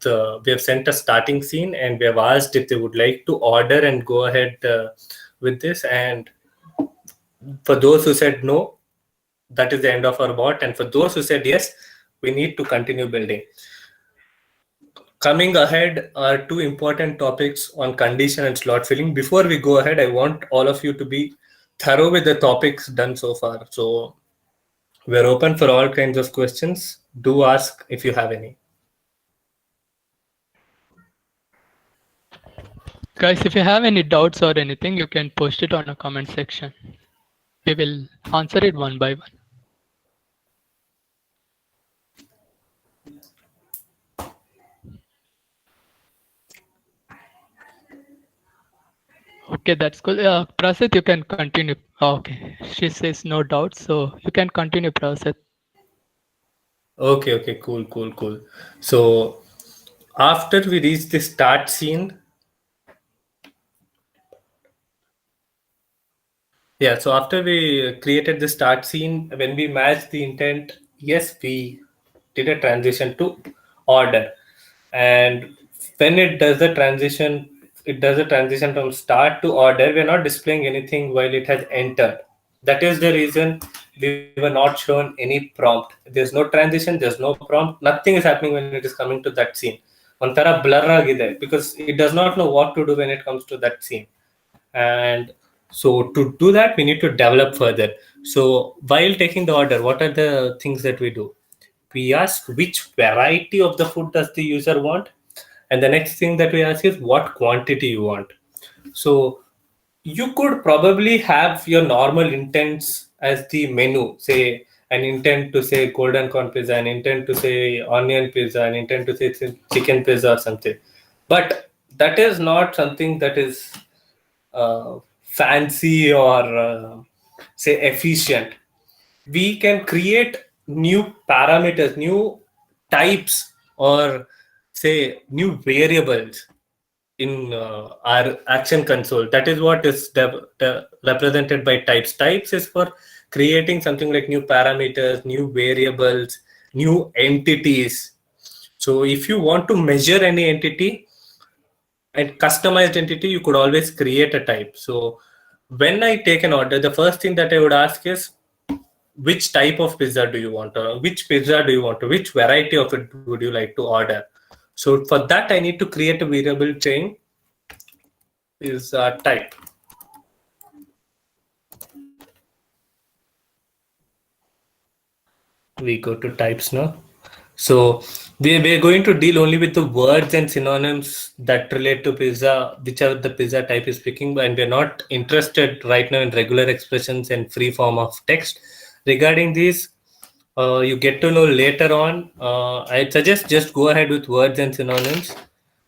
we have sent a starting scene and we have asked if they would like to order and go ahead with this. And for those who said no, that is the end of our bot. And for those who said yes, we need to continue building. Coming ahead are two important topics on condition and slot filling. Before we go ahead, I want all of you to be thorough with the topics done so far. So we're open for all kinds of questions. Do ask if you have any. Guys, if you have any doubts or anything, you can post it on a comment section. We will answer it one by one. Okay, that's cool. Prasit, you can continue. Okay, she says no doubt, so you can continue, Prasit. Okay, cool. So after we reach the start scene, yeah, so after we created the start scene, when we matched the intent, yes, we did a transition to order. And when it does a transition from start to order, we're not displaying anything while it has entered. That is the reason we were not shown any prompt. There's no transition, there's no prompt, nothing is happening when it is coming to that scene. Ontara blur agide because it does not know what to do when it comes to that scene. And so to do that, we need to develop further. So while taking the order, what are the things that we do? We ask which variety of the food does the user want, And the next thing that we ask is what quantity you want. So you could probably have your normal intents as the menu, say an intent to say golden corn pizza, an intent to say onion pizza, an intent to say chicken pizza or something. But that is not something that is fancy or say efficient. We can create new parameters, new types, or say new variables in our action console. That is what is represented by types. Types is for creating something like new parameters, new variables, new entities. So if you want to measure any entity and customized entity, you could always create a type. So when I take an order, the first thing that I would ask is which type of pizza do you want, or which pizza do you want, or which variety of it would you like to order. So for that, I need to create a variable chain is type. We go to types now. So we're going to deal only with the words and synonyms that relate to pizza, whichever the pizza type is picking, and we're not interested right now in regular expressions and free form of text. Regarding these, you get to know later on. I'd suggest just go ahead with words and synonyms.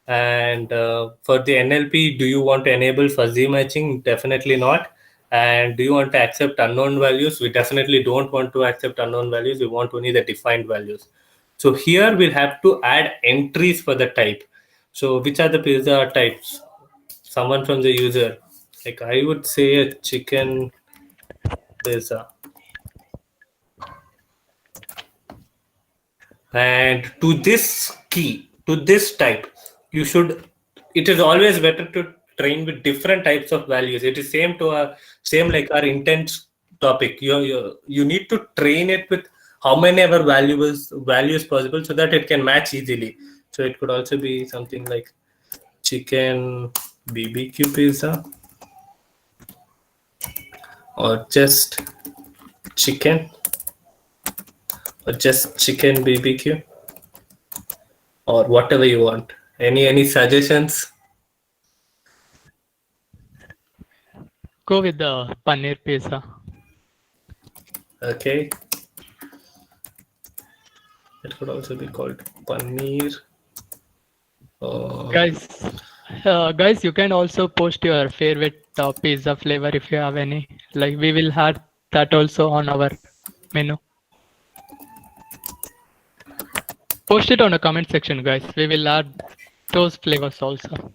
And for the NLP, do you want to enable fuzzy matching? Definitely not. And do you want to accept unknown values? We definitely don't want to accept unknown values. We want only the defined values. So here we'll have to add entries for the type. So which are the pizza types? Someone from the user, like I would say a chicken pizza. And to this key, to this type, you should, it is always better to train with different types of values. It is same like our intent topic. You need to train it with how many ever values possible so that it can match easily. So it could also be something like chicken BBQ pizza, or just chicken, or just chicken BBQ, or whatever you want. Any suggestions? Go with the paneer pizza. Okay. It could also be called paneer. Guys, you can also post your favorite pizza flavor if you have any. Like we will have that also on our menu. Post it on the comment section, guys. We will add those flavors also.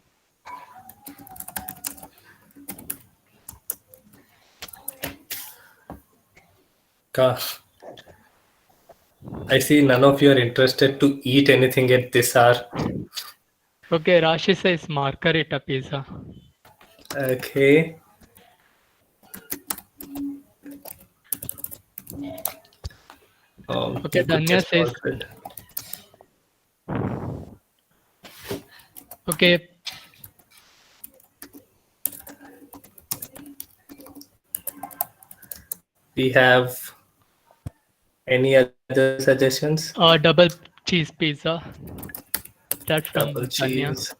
I see none of you are interested to eat anything at this hour. Okay, Rashi says margarita pizza. Okay. Okay, Danya says. Okay. We have any other suggestions? Double cheese pizza. That's from Double Danya. cheese.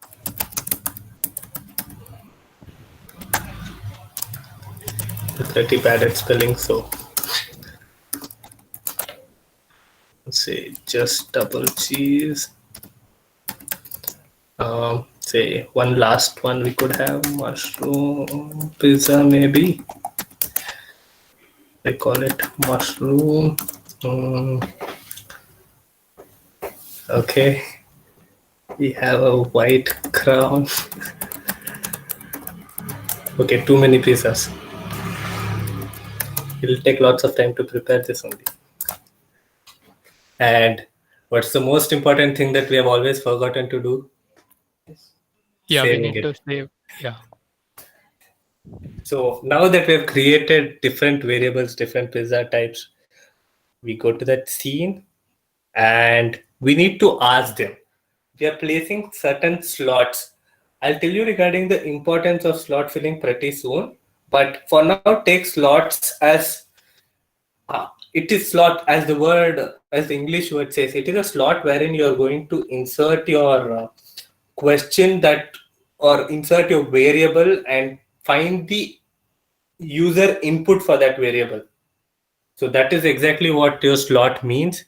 Pretty bad at spelling, so let's say just double cheese. Say one last one we could have mushroom pizza, maybe. I call it mushroom. Okay, we have a white crown. Okay, too many pizzas. It'll take lots of time to prepare this only. And what's the most important thing that we have always forgotten to do? Yeah, Saving we need it. to save. Yeah. So now that we have created different variables, different pizza types, we go to that scene and we need to ask them. We are placing certain slots. I'll tell you regarding the importance of slot filling pretty soon. But for now, take slots as it is slot as the word, as the English word says. It is a slot wherein you are going to insert your question that or insert your variable and find the user input for that variable. So that is exactly what your slot means.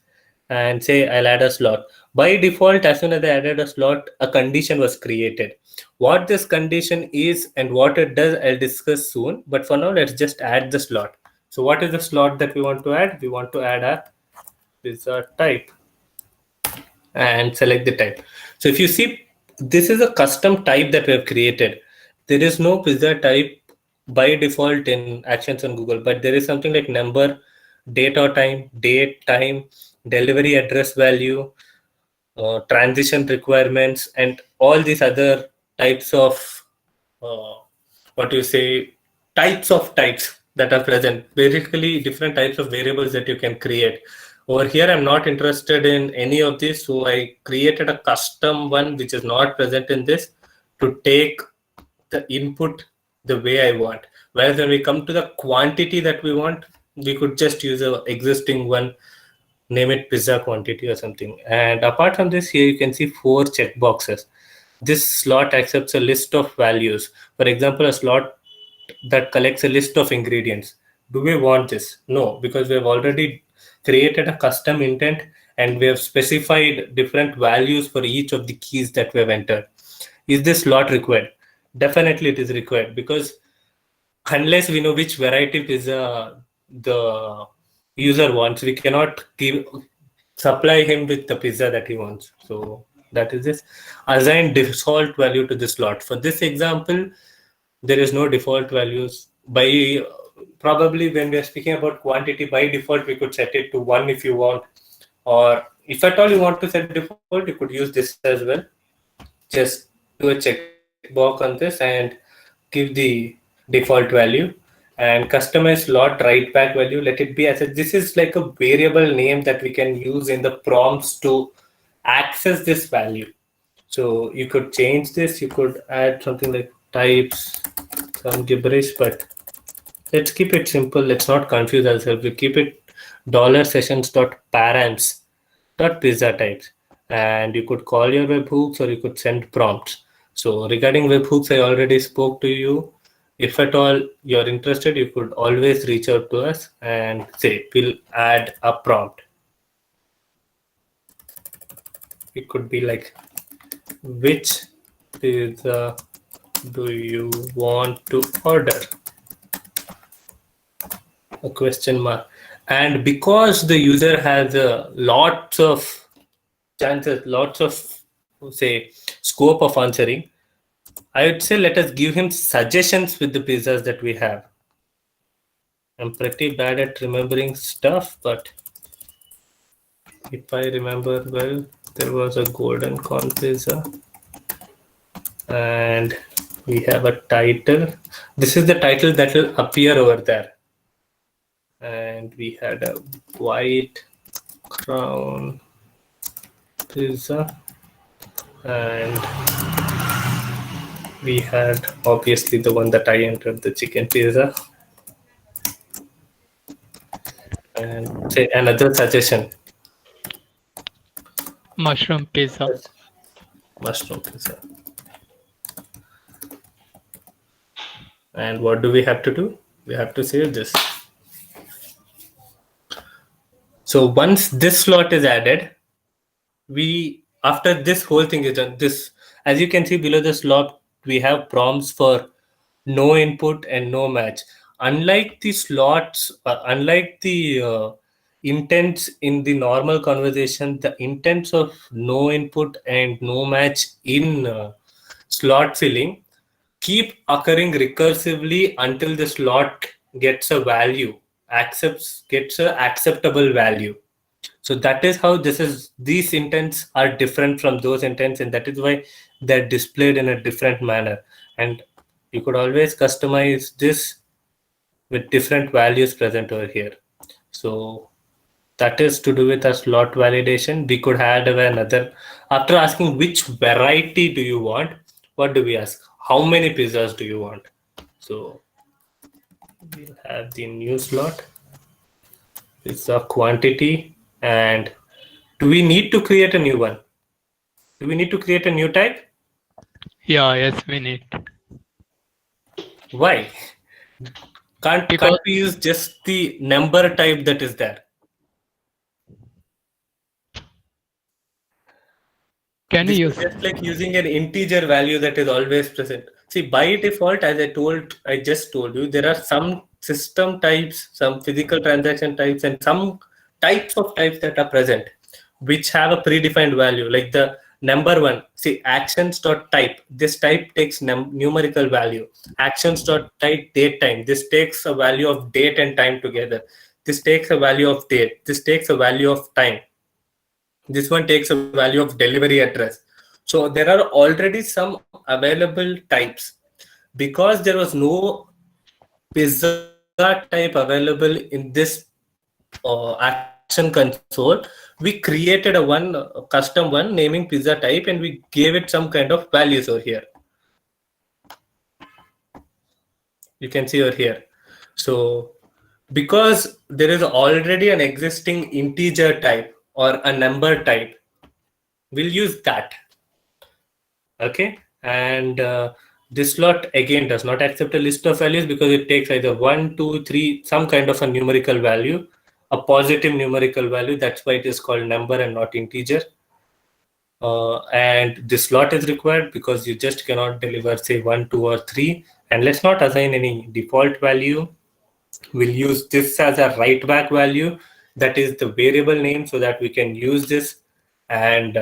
And say I'll add a slot. By default, as soon as I added a slot, a condition was created. What this condition is and what it does, I'll discuss soon. But for now, let's just add the slot. So what is the slot that we want to add? We want to add a pizza type and select the type. So if you see, this is a custom type that we have created. There is no pizza type by default in Actions on Google, but there is something like number, date or time, date, time, delivery address value, transition requirements, and all these other types of uh, what you say types that are present. Basically, different types of variables that you can create. Over here, I'm not interested in any of this, so I created a custom one which is not present in this to take the input the way I want. Whereas when we come to the quantity that we want, we could just use a existing one, name it pizza quantity or something. And apart from this, here you can see 4 checkboxes. This slot accepts a list of values. For example, a slot that collects a list of ingredients. Do we want this? No, because we have already created a custom intent and we have specified different values for each of the keys that we have entered. Is this slot required? Definitely it is required, because unless we know which variety pizza the user wants, we cannot supply him with the pizza that he wants. So that is this. Assign default value to the slot. For this example, there is no default values. By probably when we are speaking about quantity, by default we could set it to 1 if you want, or if at all you want to set default, you could use this as well. Just do a checkbox on this and give the default value, and customize slot write back value. Let it be as a, this is like a variable name that we can use in the prompts to access this value. So you could change this, you could add something like types, some gibberish, but let's keep it simple. Let's not confuse ourselves. We keep it $sessions.params.pizza types, and you could call your webhooks or you could send prompts. So regarding webhooks, I already spoke to you. If at all you're interested, you could always reach out to us and say, we'll add a prompt. It could be like, which pizza do you want to order? A question mark. And because the user has lots of chances, lots of say scope of answering, I would say let us give him suggestions with the pizzas that we have. I'm pretty bad at remembering stuff, but if I remember well, there was a golden corn pizza and we have a title. This is the title that will appear over there. And we had a white crown pizza, and we had obviously the one that I entered, the chicken pizza. And say another suggestion. Mushroom pizza. Mushroom pizza. And what do we have to do? We have to save this. So once this slot is added, after this whole thing is done, this, as you can see below the slot, we have prompts for no input and no match. Unlike the slots, unlike the intents in the normal conversation, the intents of no input and no match in slot filling keep occurring recursively until the slot gets a value, gets an acceptable value. So that is how these intents are different from those intents, and that is why they're displayed in a different manner. And you could always customize this with different values present over here. So that is to do with a slot validation. We could add another, after asking which variety do you want, what do we ask? How many pizzas do you want? So we'll have the new slot. It's a quantity. And do we need to create a new one? Do we need to create a new type? Yeah, yes, we need. Why? Can't Because we use just the number type that is there? can you This is use? just like using an integer value that is always present. See, by default, as I just told you, there are some system types, some physical transaction types, and some types of types that are present, which have a predefined value. Like the number one, see, actions.type. This type takes numerical value. Actions.type date time. This takes a value of date and time together. This takes a value of date. This takes a value of time. This one takes a value of delivery address. So there are already some available types. Because there was no pizza type available in this action console, we created a custom one naming pizza type, and we gave it some kind of values over here. You can see over here. So because there is already an existing integer type or a number type, we'll use that. Okay, and this slot again does not accept a list of values because it takes either 1, 2, 3, some kind of a numerical value, a positive numerical value. That's why it is called number and not integer. And this slot is required because you just cannot deliver, say, 1, 2, or 3. And let's not assign any default value. We'll use this as a write back value. That is the variable name, so that we can use this. And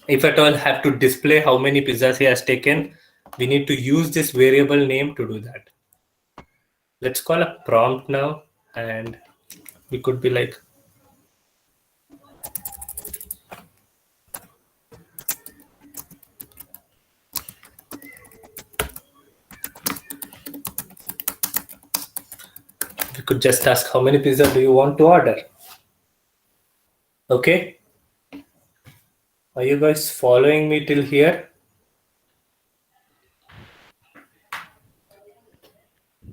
if at all have to display how many pizzas he has taken, we need to use this variable name to do that. Let's call a prompt now, and we could be like, we could just ask how many pizzas do you want to order. Okay, are you guys following me till here?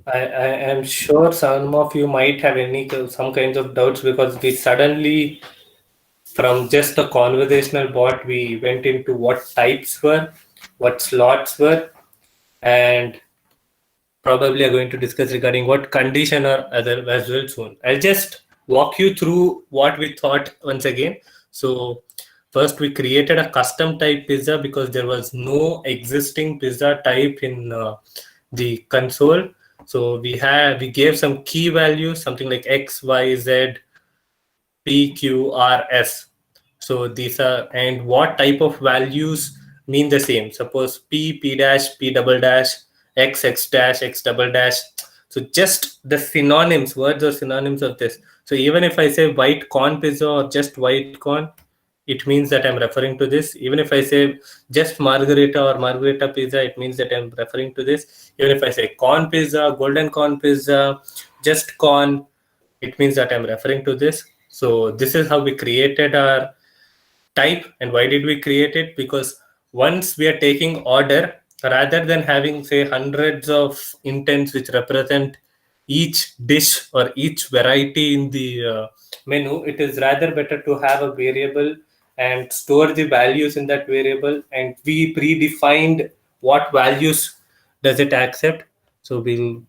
I am sure some of you might have some kinds of doubts, because we suddenly, from just a conversational bot, we went into what types were, what slots were, and probably are going to discuss regarding what condition or other as well soon. I'll just walk you through what we thought once again. So first, we created a custom type pizza because there was no existing pizza type in the console. So we gave some key values, something like X, Y, Z, P, Q, R, S. So these are, and what type of values mean the same. Suppose P, P dash, P double dash, X, X dash, X double dash. So just the synonyms, words or synonyms of this. So even if I say white corn pizza or just white corn, it means that I'm referring to this. Even if I say just margarita or margarita pizza, it means that I'm referring to this. Even if I say corn pizza, golden corn pizza, just corn, it means that I'm referring to this. So this is how we created our type. And why did we create it? Because once we are taking order, rather than having, say, hundreds of intents which represent each dish or each variety in the menu, it is rather better to have a variable and store the values in that variable, and we predefined what values does it accept. So we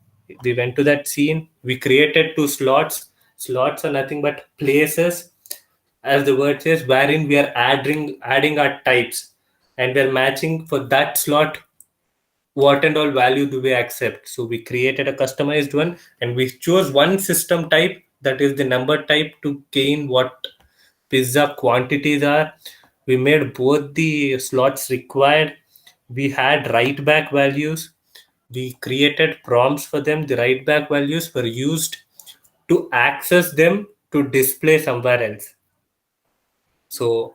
went to that scene, we created 2 slots. Slots are nothing but places, as the word says, wherein we are adding our types, and we're matching for that slot what and all value do we accept. So we created a customized one, and we chose one system type, that is the number type, to gain what pizza quantities are. We made both the slots required. We had write back values. We created prompts for them. The write back values were used to access them to display somewhere else. So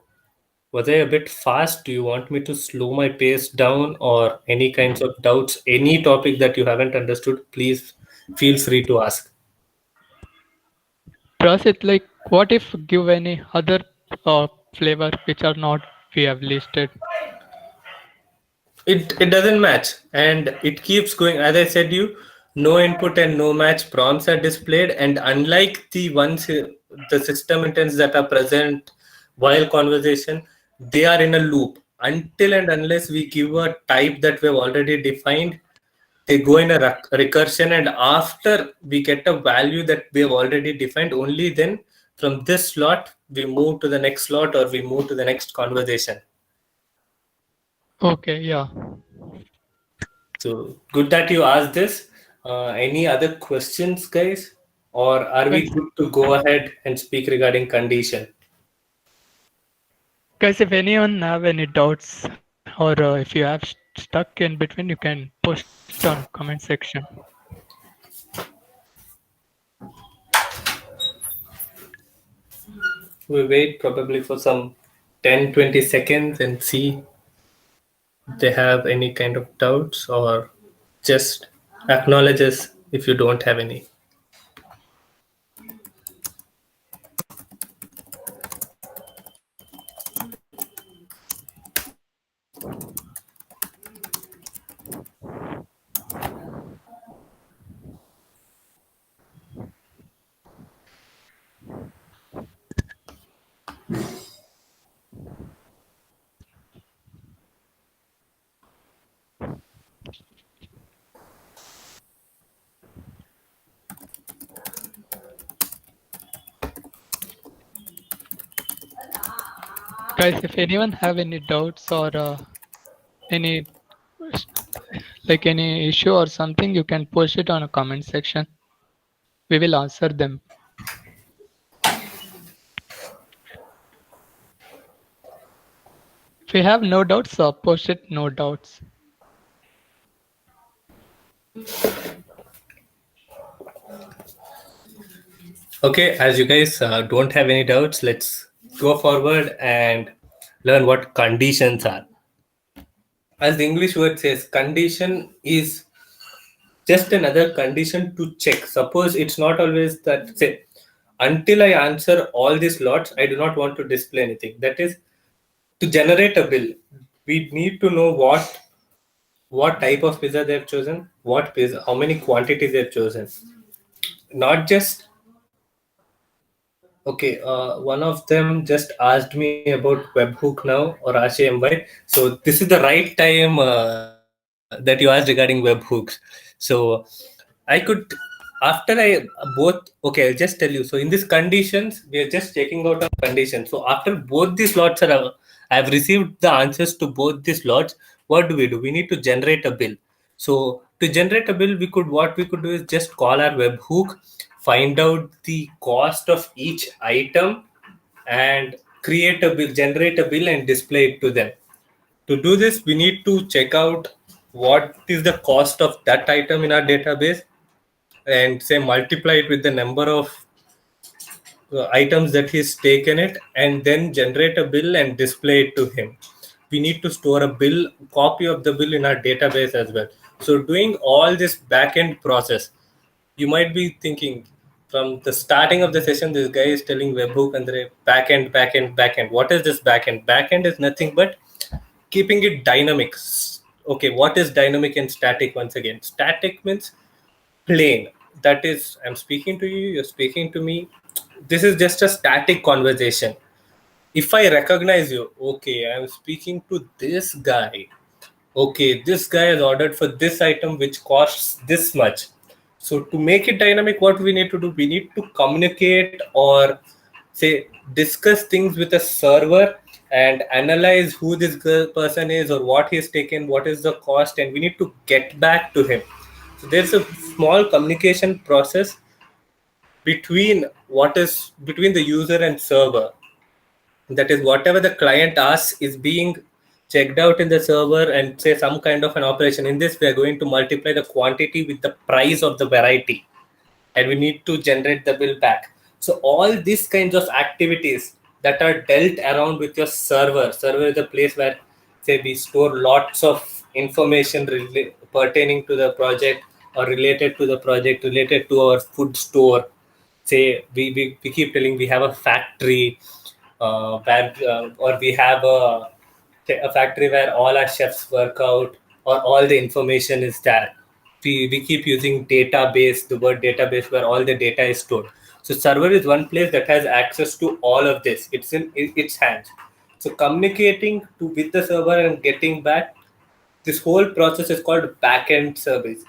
was I a bit fast? Do you want me to slow my pace down, or any kinds of doubts, any topic that you haven't understood, please feel free to ask. Prasit, like, what if give any other flavor which are not we have listed? It doesn't match, and it keeps going. As I said, no input and no match prompts are displayed, and unlike the ones, the system intents that are present while conversation, they are in a loop. until and unless we give a type that we've already defined, they go in a recursion, and after we get a value that we have already defined, only then from this slot we move to the next slot or we move to the next conversation. Okay, yeah. So good that you asked this. Any other questions, guys? Or are we good to go ahead and speak regarding condition? Guys, if anyone have any doubts or if you have stuck in between, you can post it on comment section. We wait probably for some 10-20 seconds and see if they have any kind of doubts, or just acknowledge us if you don't have any. Guys, if anyone have any doubts or any any issue or something, you can post it on a comment section. We will answer them. If you have no doubts, post it no doubts. Okay, as you guys don't have any doubts, let's go forward and learn what conditions are. As the English word says, condition is just another condition to check. Suppose it's not always that, say, until I answer all these lots, I do not want to display anything. That is, to generate a bill, we need to know what type of pizza they've chosen, what pizza, how many quantities they've chosen. Not just, okay, one of them just asked me about webhook now, or HMY. So this is the right time that you asked regarding webhooks. So I could, after I both, okay, I'll just tell you. So in these conditions, we are just checking out on conditions. So after both these lots are, I've received the answers to both these lots. What do? We need to generate a bill. So to generate a bill, what we could do is just call our webhook, find out the cost of each item, and create a bill, generate a bill, and display it to them. To do this, we need to check out what is the cost of that item in our database, and say multiply it with the number of items that he's taken it, and then generate a bill and display it to him. We need to store a bill, copy of the bill in our database as well. So doing all this back-end process, you might be thinking from the starting of the session, this guy is telling webhook and the back-end, back-end, back-end. What is this back-end? Back-end is nothing but keeping it dynamic. Okay, what is dynamic and static? Once again, static means plain. That is, I'm speaking to you, you're speaking to me. This is just a static conversation. If I recognize you, okay, I'm speaking to this guy. Okay, this guy has ordered for this item which costs this much. So to make it dynamic, what we need to do, we need to communicate or say discuss things with a server and analyze who this person is or what he's taken, what is the cost, and we need to get back to him. So there's a small communication process between the user and server. That is, whatever the client asks is being checked out in the server and say some kind of an operation. In this, we are going to multiply the quantity with the price of the variety, and we need to generate the bill back. So all these kinds of activities that are dealt around with your server is a place where, say, we store lots of information pertaining to the project or related to the project, related to our food store. Say we keep telling we have a factory or we have a factory where all our chefs work out, or all the information is there. We keep using database, the word database, where all the data is stored. So server is one place that has access to all of this. It's in its hands. So communicating with the server and getting back, this whole process is called backend service.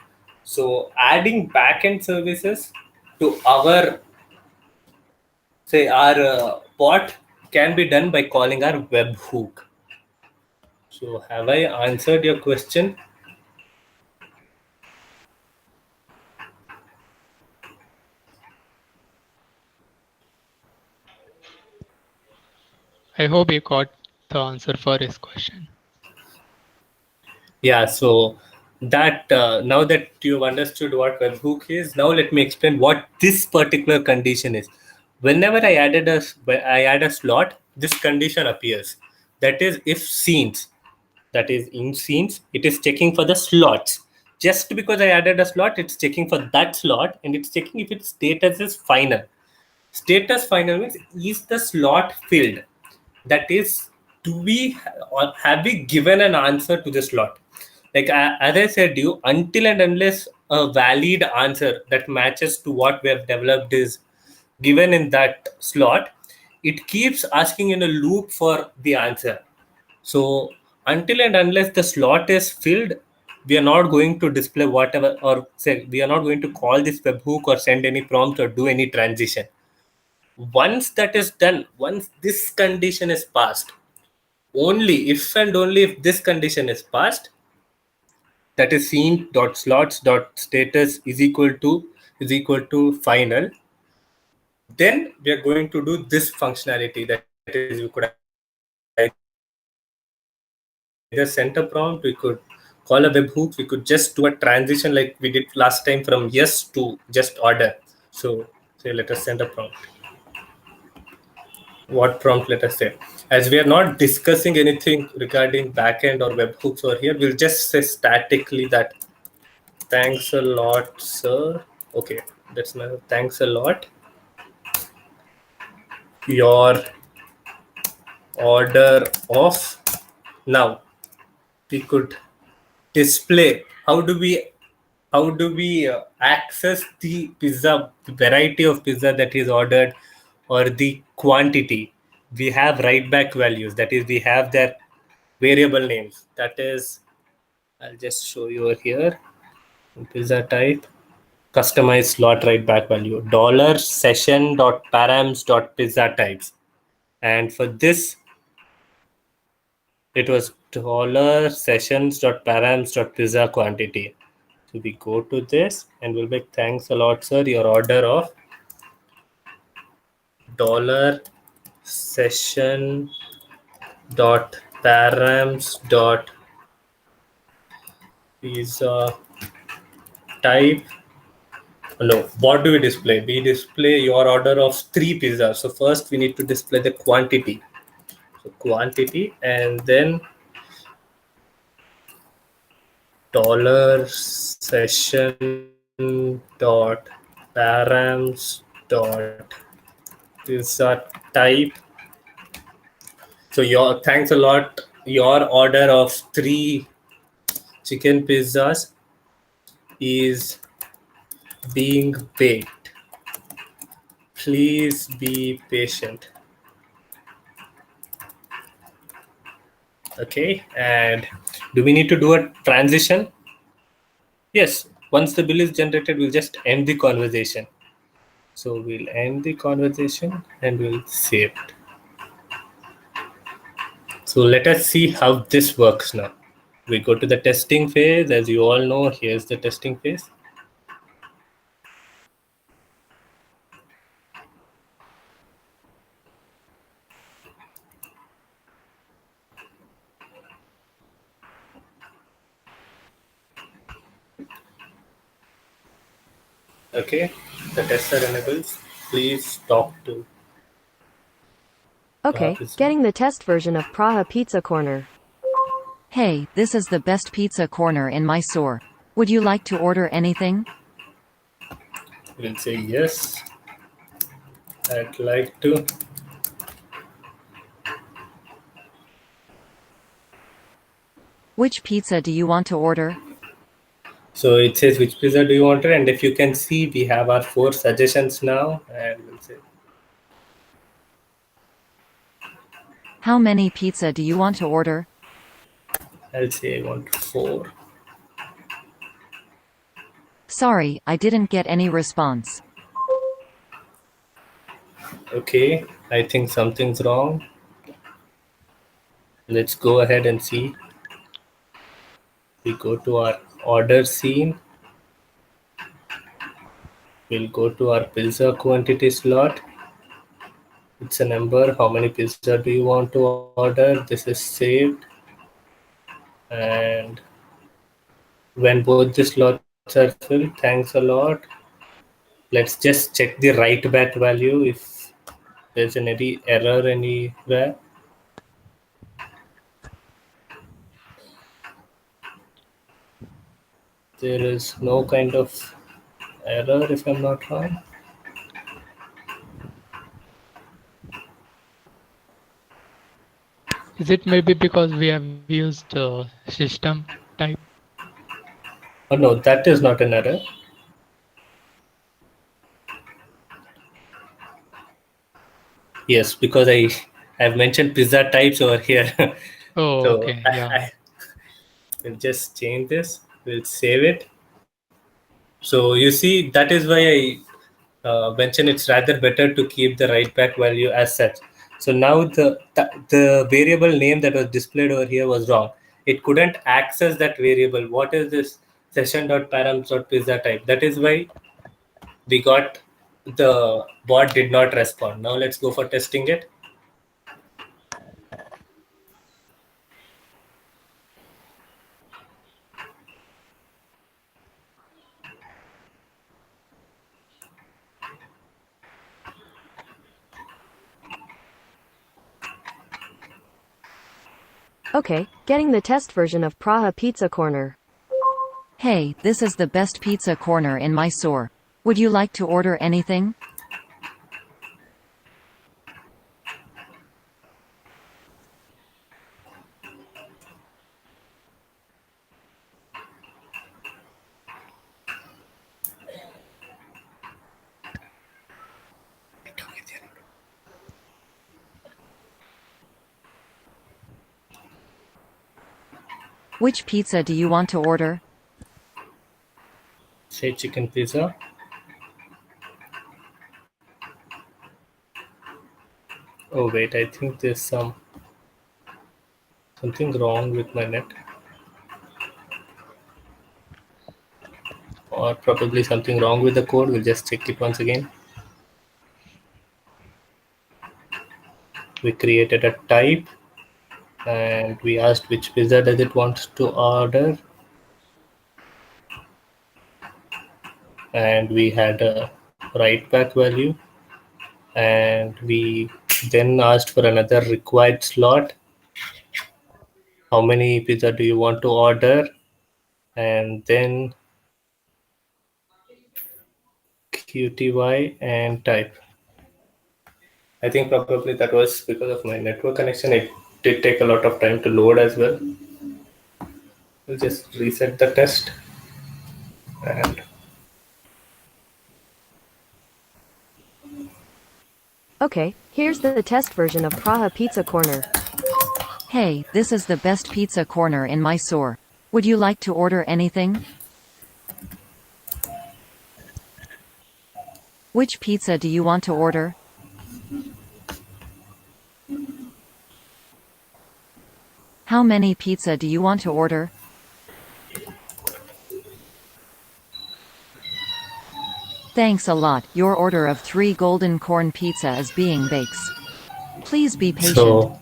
So adding backend services to our, say, our bot can be done by calling our webhook. So have I answered your question? I hope you got the answer for his question. Yeah, so that now that you've understood what webhook is, now let me explain what this particular condition is. Whenever I add a slot, this condition appears. That is, if scenes, that is in scenes, it is checking for the slots. Just because I added a slot, it's checking for that slot, and it's checking if its status is final. Status final means, is the slot filled? That is, do we or have we given an answer to the slot? Like as I said, you, until and unless a valid answer that matches to what we have developed is given in that slot, it keeps asking in a loop for the answer. So until and unless the slot is filled, we are not going to display whatever, or say we are not going to call this webhook or send any prompt or do any transition. Once that is done, once this condition is passed, only if and only if this condition is passed, that is scene dot slots dot status is equal to final, then we are going to do this functionality. That is, we could either send a prompt, we could call a webhook, we could just do a transition like we did last time from yes to just order. So say let us send a prompt. What prompt let us say? As we are not discussing anything regarding backend or webhooks over here, we'll just say statically that thanks a lot, sir. Okay, that's my thanks a lot. Your order of, now we could display how do we access the pizza, the variety of pizza that is ordered, or the quantity. We have write back values, that is, we have their variable names. That is, I'll just show you over here. Pizza type, customize slot write back value, dollar session dot params dot pizza types. And for this, it was dollar sessions dot params dot pizza quantity. So we go to this and we'll make thanks a lot, sir. Your order of dollar session dot params dot pizza type. No, what do we display? We display your order of 3 pizzas. So first we need to display the quantity. So quantity, and then dollar session dot params dot pizza type. So your thanks a lot. Your order of 3 chicken pizzas is being baked. Please be patient. Okay, and do we need to do a transition? Yes, once the bill is generated, we'll just end the conversation. So we'll end the conversation and we'll save it. So let us see how this works now. We go to the testing phase. As you all know, here's the testing phase. Okay, the tester enables. Please talk to. Okay, getting the test version of Praha Pizza Corner. Hey, this is the best pizza corner in Mysore. Would you like to order anything? We'll say yes. I'd like to. Which pizza do you want to order? So it says which pizza do you want, and if you can see, we have our 4 suggestions now, and we'll say How many pizza do you want to order? I'll say I want 4. Sorry, I didn't get any response. Okay, I think something's wrong. Let's go ahead and see. We go to our order scene. We'll go to our pizza quantity slot. It's a number. How many pizza do you want to order? This is saved. And when both the slots are filled, thanks a lot. Let's just check the write back value if there's any error anywhere. There is no kind of error if I'm not wrong. Is it maybe because we have used system type? Oh no, that is not an error. Yes, because have mentioned pizza types over here. Oh, So okay. Yeah. I will just change this. We'll save it. So you see, that is why I mentioned it's rather better to keep the write back value as such. So now the variable name that was displayed over here was wrong. It couldn't access that variable. What is this session.params.pizza type? That is why we got the bot did not respond. Now let's go for testing it. Okay, getting the test version of Praha Pizza Corner. Hey, this is the best pizza corner in Mysore. Would you like to order anything? Which pizza do you want to order? Say chicken pizza. Oh wait, I think there's something wrong with my net, or probably something wrong with the code. We'll just check it once again. We created a type and we asked which pizza does it want to order, and we had a write back value, and we then asked for another required slot. How many pizza do you want to order? And then QTY and type. I think probably that was because of my network connection. It did take a lot of time to load as well. We'll just reset the test and Okay, here's the test version of Praha Pizza Corner. Hey, this is the best pizza corner in Mysore. Would you like to order anything? Which pizza do you want to order? How many pizza do you want to order? Thanks a lot. Your order of 3 golden corn pizza is being baked. Please be patient. so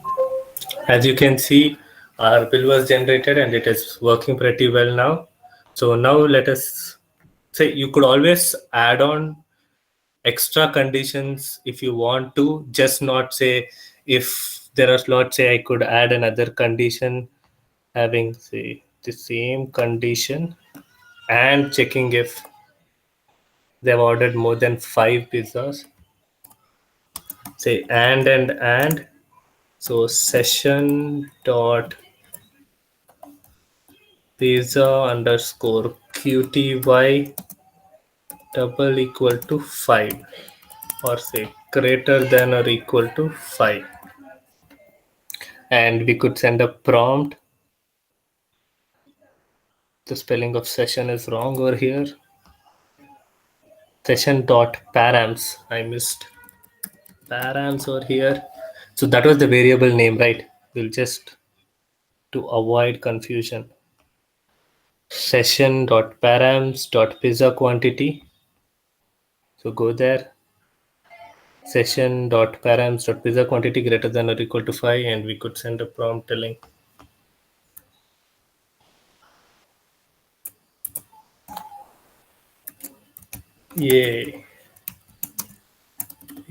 as you can see, our bill was generated and it is working pretty well now. So now let us say you could always add on extra conditions if you want to, just not say if there are slots, say I could add another condition having say the same condition and checking if they've ordered more than 5 pizzas. Say and so session dot pizza underscore qty double equal to 5, or say greater than or equal to 5. and we could send a prompt. The spelling of session is wrong over here. Session dot params. I missed params over here. So that was the variable name, right? We'll just, to avoid confusion, session dot params dot pizza quantity. So go there, session dot params dot pizza quantity greater than or equal to 5, and we could send a prompt telling yay,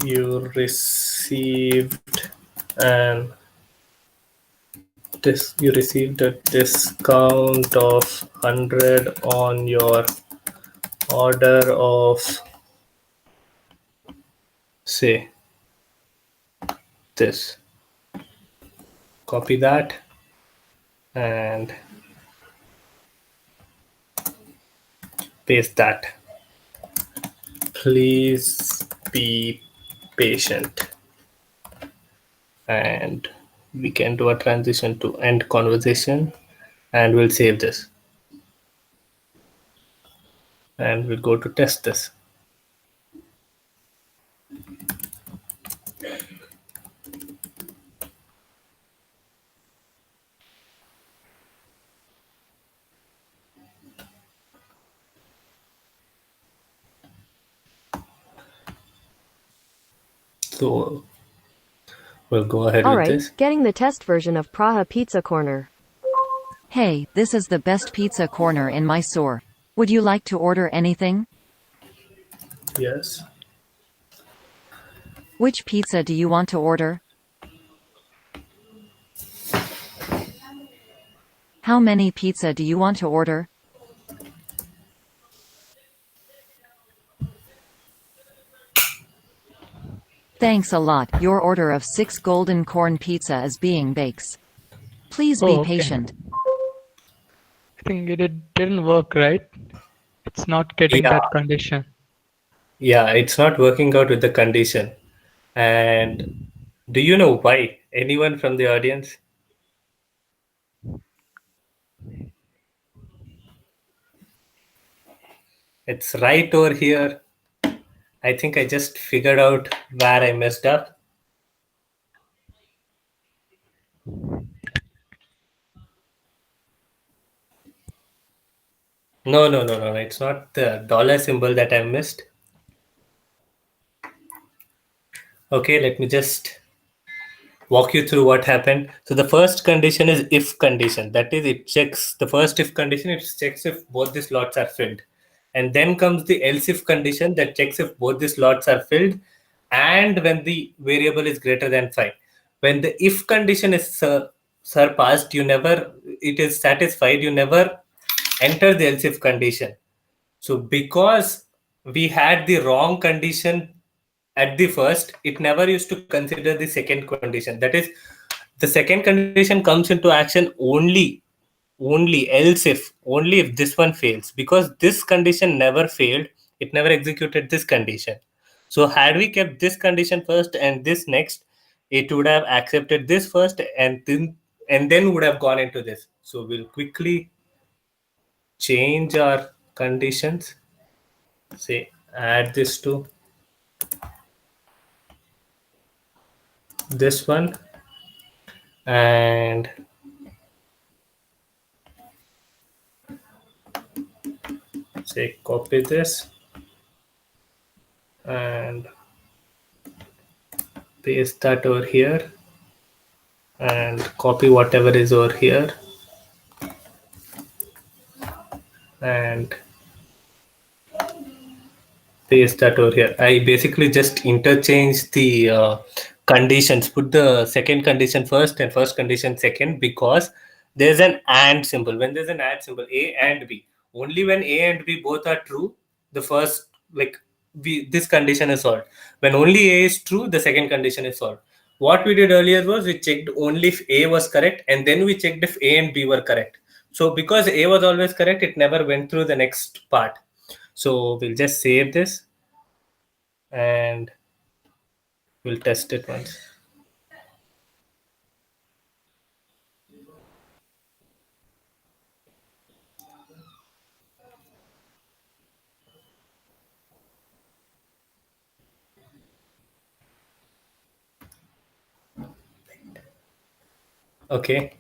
you received an you received a discount of 100 on your order of, say, this. Copy that and paste that. Please be patient. And we can do a transition to end conversation, and we'll save this. And we'll go to test this. So we'll go ahead with Alright, this. getting the test version of Praha Pizza Corner. Hey, this is the best pizza corner in Mysore. Would you like to order anything? Yes. Which pizza do you want to order? How many pizza do you want to order? Thanks a lot. Your order of 6 golden corn pizza is being baked. Please be Oh, okay. patient. I think it didn't work, right? It's not getting Yeah. that condition. Yeah, it's not working out with the condition. And do you know why? Anyone from the audience? It's right over here. I think I just figured out where I messed up. No. It's not the dollar symbol that I missed. Okay, let me just walk you through what happened. So the first condition is if condition. That is, it checks the first if condition, it checks if both the slots are filled. And then comes the else if condition that checks if both the slots are filled and when the variable is greater than 5. When the if condition is surpassed, it is satisfied, you never enter the else if condition. So because we had the wrong condition at the first, it never used to consider the second condition. That is, the second condition comes into action only if this one fails, because this condition never failed, it never executed this condition. So had we kept this condition first and this next, it would have accepted this first and then would have gone into this. So we'll quickly change our conditions. Say add this to this one and say copy this and paste that over here and copy whatever is over here and paste that over here. I basically just interchange the conditions, put the second condition first and first condition second, because there's an and symbol. When there's an and symbol, A and B, only when A and B both are true, the first, this condition is solved. When only A is true, the second condition is solved. What we did earlier was we checked only if A was correct and then we checked if A and B were correct. So because A was always correct, it never went through the next part. So we'll just save this and we'll test it once. Okay.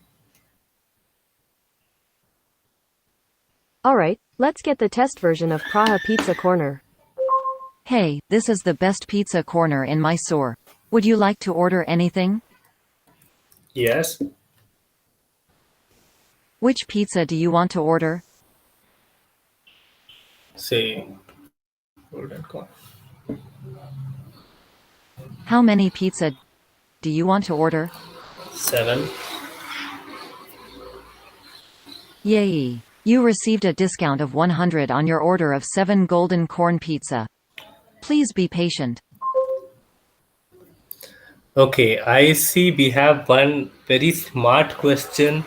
Alright, let's get the test version of Praha Pizza Corner. Hey, this is the best pizza corner in Mysore. Would you like to order anything? Yes. Which pizza do you want to order? Say golden corn. How many pizza do you want to order? 7. Yay! You received a discount of 100 on your order of 7 golden corn pizza. Please be patient. Okay, I see we have one very smart question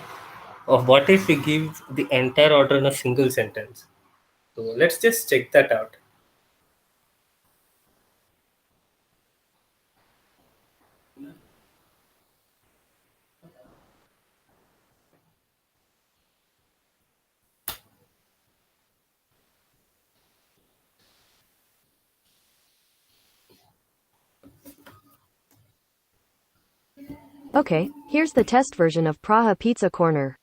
of what if we give the entire order in a single sentence. So let's just check that out. Okay, here's the test version of Praha Pizza Corner.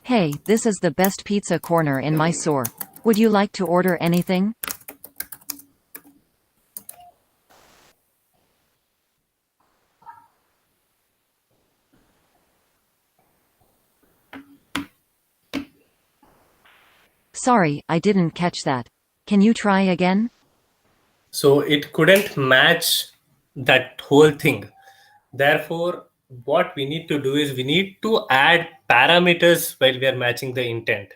Hey, this is the best pizza corner in Mysore. Would you like to order anything? Sorry, I didn't catch that. Can you try again? So it couldn't match that whole thing. Therefore, what we need to do is we need to add parameters while we are matching the intent.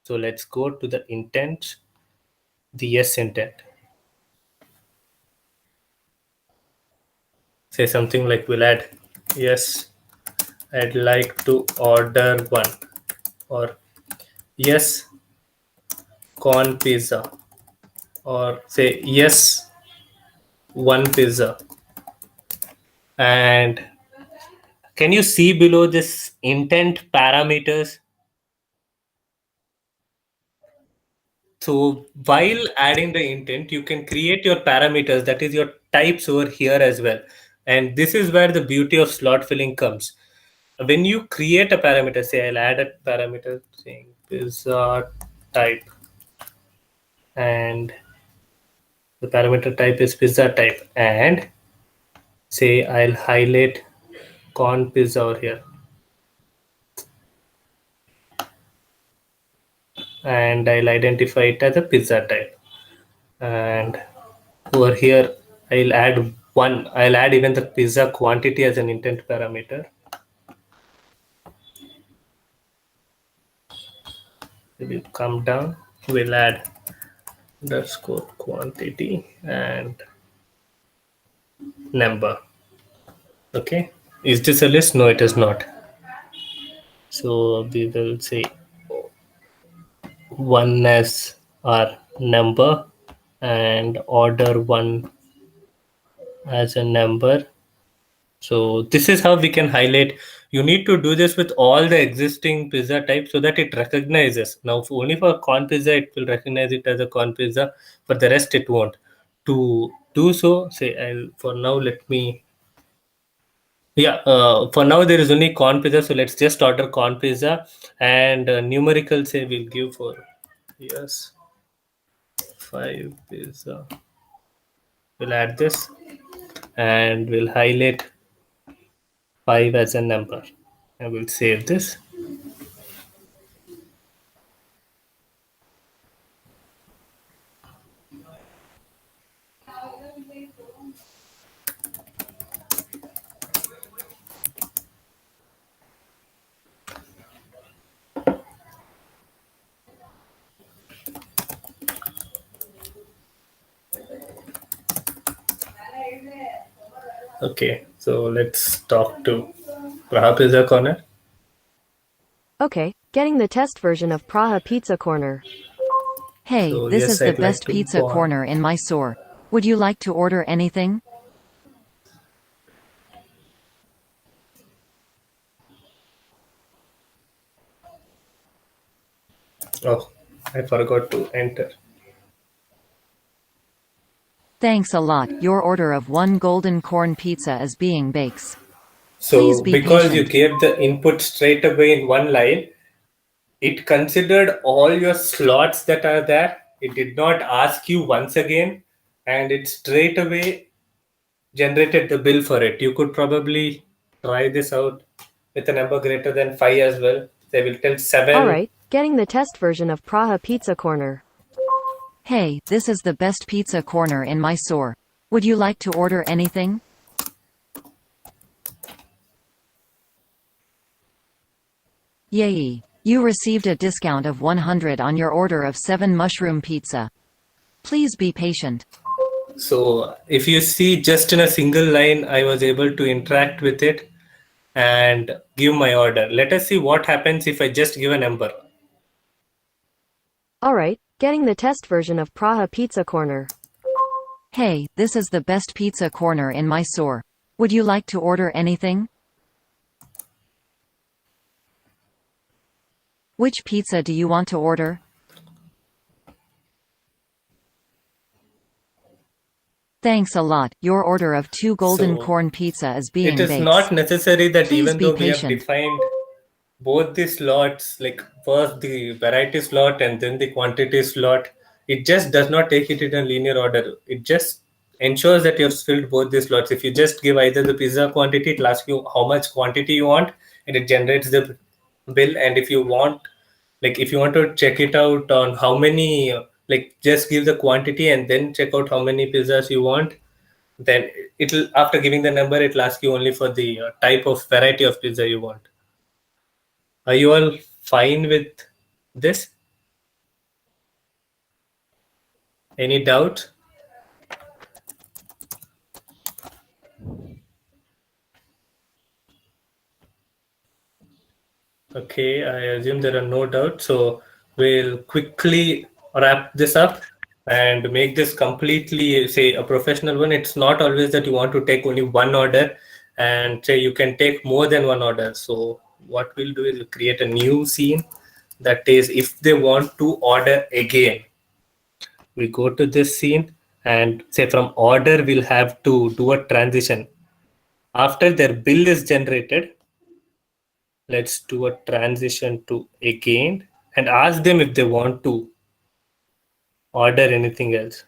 So let's go to the intent, the yes intent. Say something like we'll add, yes, I'd like to order one, or yes, corn pizza, or say yes, one pizza. And can you see below this intent parameters? So while adding the intent, you can create your parameters, that is your types over here as well. And this is where the beauty of slot filling comes. When you create a parameter, say I'll add a parameter saying pizza type, and the parameter type is pizza type, and say I'll highlight corn pizza over here, and I'll identify it as a pizza type. And over here I'll add even the pizza quantity as an intent parameter. We'll come down, we'll add underscore quantity and number. Okay, is this a list? No, it is not. So we will say one as our number and order one as a number. So this is how we can highlight. You need to do this with all the existing pizza types so that it recognizes. Now, only for corn pizza, it will recognize it as a corn pizza. For the rest, it won't. To do so, say for now, let me. Yeah, for now there is only corn pizza, so let's just order corn pizza, and numerical say we'll give for yes 5 pizza. We'll add this and we'll highlight 5 as a number. I will save this. Okay, so let's talk to Praha Pizza Corner. Okay, getting the test version of Praha Pizza Corner. Hey, So, this yes, is the I'd like best to pizza go on. corner in Mysore. Would you like to order anything? Oh, I forgot to enter. Thanks a lot. Your order of 1 golden corn pizza is being baked. Please So be because you patient. gave the input straight away in one line, it considered all your slots that are there. It did not ask you once again, and it straight away generated the bill for it. You could probably try this out with a number greater than 5 as well. They will tell 7. Alright, getting the test version of Praha Pizza Corner. Hey, this is the best pizza corner in Mysore. Would you like to order anything? Yay! You received a discount of 100 on your order of 7 mushroom pizza. Please be patient. So if you see, just in a single line, I was able to interact with it and give my order. Let us see what happens if I just give a number. Alright, getting the test version of Praha Pizza Corner. Hey, this is the best pizza corner in Mysore. Would you like to order anything? Which pizza do you want to order? Thanks a lot. Your order of 2 golden So corn pizza is being it is baked. not necessary that Please even be though we have patient. defined both the slots, like first the variety slot and then the quantity slot, it just does not take it in a linear order. It just ensures that you have filled both the slots. If you just give either the pizza quantity, it will ask you how much quantity you want and it generates the bill. And if you want, like if you want to check it out on how many, like just give the quantity and then check out how many pizzas you want, then it'll, after giving the number, it'll ask you only for the type of variety of pizza you want. Are you all fine with this? Any doubt? Okay, I assume there are no doubts. So we'll quickly wrap this up and make this completely, say, a professional one. It's not always that you want to take only one order, and say you can take more than one order. So what we'll do is we'll create a new scene, that is if they want to order again. We go to this scene and say from order we'll have to do a transition. After their bill is generated, let's do a transition to again and ask them if they want to order anything else.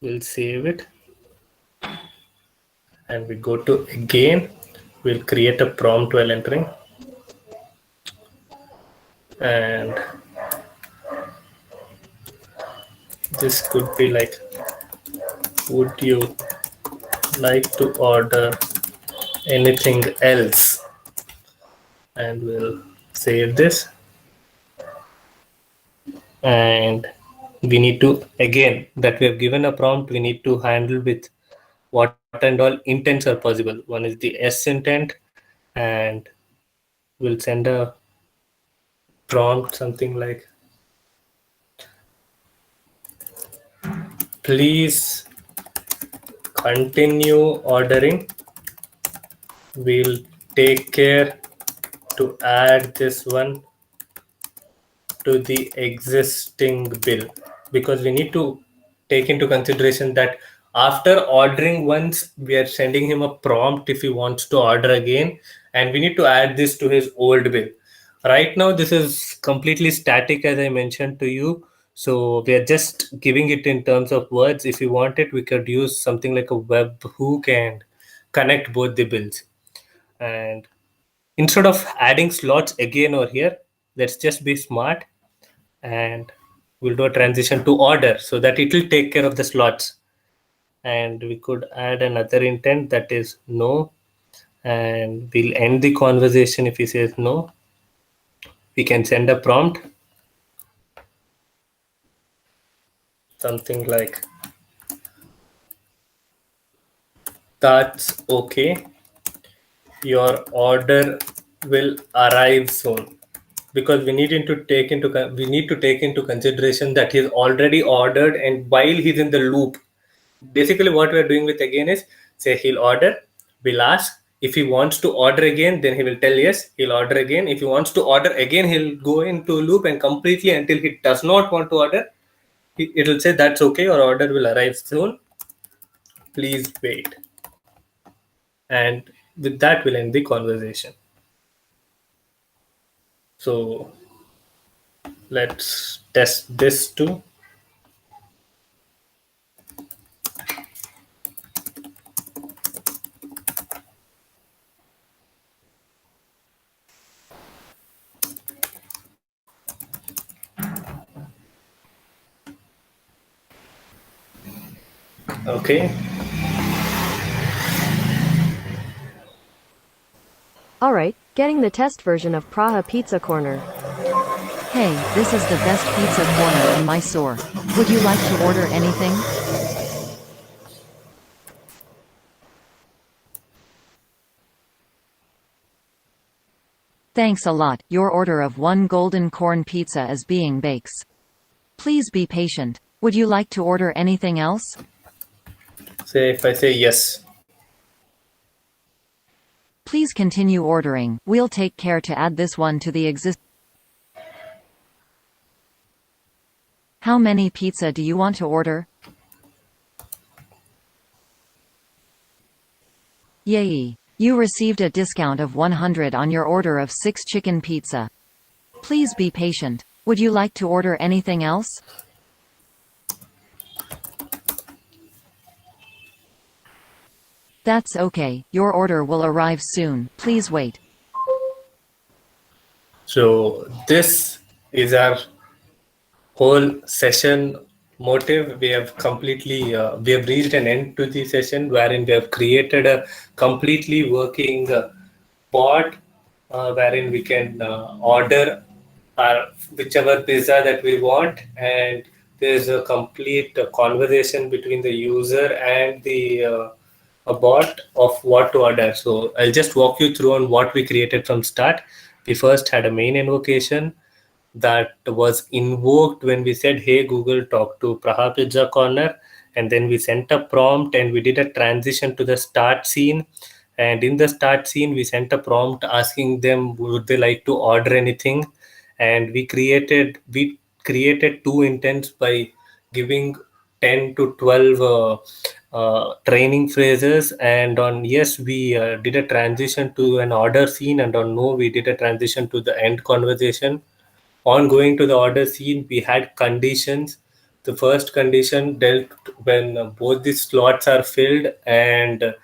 We'll save it and we go to again. We'll create a prompt while entering, and this could be like, would you like to order anything else? And we'll save this. And we need to, again, that we have given a prompt, we need to handle with what and all intents are possible. One is the S intent, and we'll send a prompt something like, please continue ordering. We'll take care to add this one to the existing bill, because we need to take into consideration that after ordering once, we are sending him a prompt if he wants to order again, and we need to add this to his old bill. Right now this is completely static, as I mentioned to you, so we are just giving it in terms of words. If you want it, we could use something like a web hook and connect both the bills. And instead of adding slots again over here, let's just be smart and we'll do a transition to order so that it will take care of the slots. And we could add another intent, that is no, and we'll end the conversation if he says no. We can send a prompt something like, that's okay, your order will arrive soon. Because we need to take into consideration that he's already ordered, and while he's in the loop, basically what we're doing with again is, say he'll order, we'll ask if he wants to order again, then he will tell yes, he'll order again. If he wants to order again, he'll go into a loop and completely until he does not want to order, it'll say that's okay, your order will arrive soon, please wait. And with that, we'll end the conversation. So let's test this too. Okay. Alright, getting the test version of Praha Pizza Corner. Hey, this is the best pizza corner in Mysore. Would you like to order anything? Thanks a lot. Your order of 1 golden corn pizza is being bakes. Please be patient. Would you like to order anything else? Say if I say yes. Please continue ordering. We'll take care to add this one to the exist. How many pizza do you want to order? Yay! You received a discount of 100 on your order of 6 chicken pizza. Please be patient. Would you like to order anything else? That's okay. Your order will arrive soon. Please wait. So this is our whole session motive. We have completely we have reached an end to the session wherein we have created a completely working bot wherein we can order our whichever pizza that we want, and there's a complete conversation between the user and the a bot of what to order. So I'll just walk you through on what we created from start. We first had a main invocation that was invoked when we said, "Hey Google, talk to Praha Pizza Corner," and then we sent a prompt and we did a transition to the start scene. And in the start scene, we sent a prompt asking them would they like to order anything, and we created two intents by giving 10 to 12 training phrases, and on yes we did a transition to an order scene, and on no we did a transition to the end conversation. On going to the order scene, we had conditions. The first condition dealt when both the slots are filled and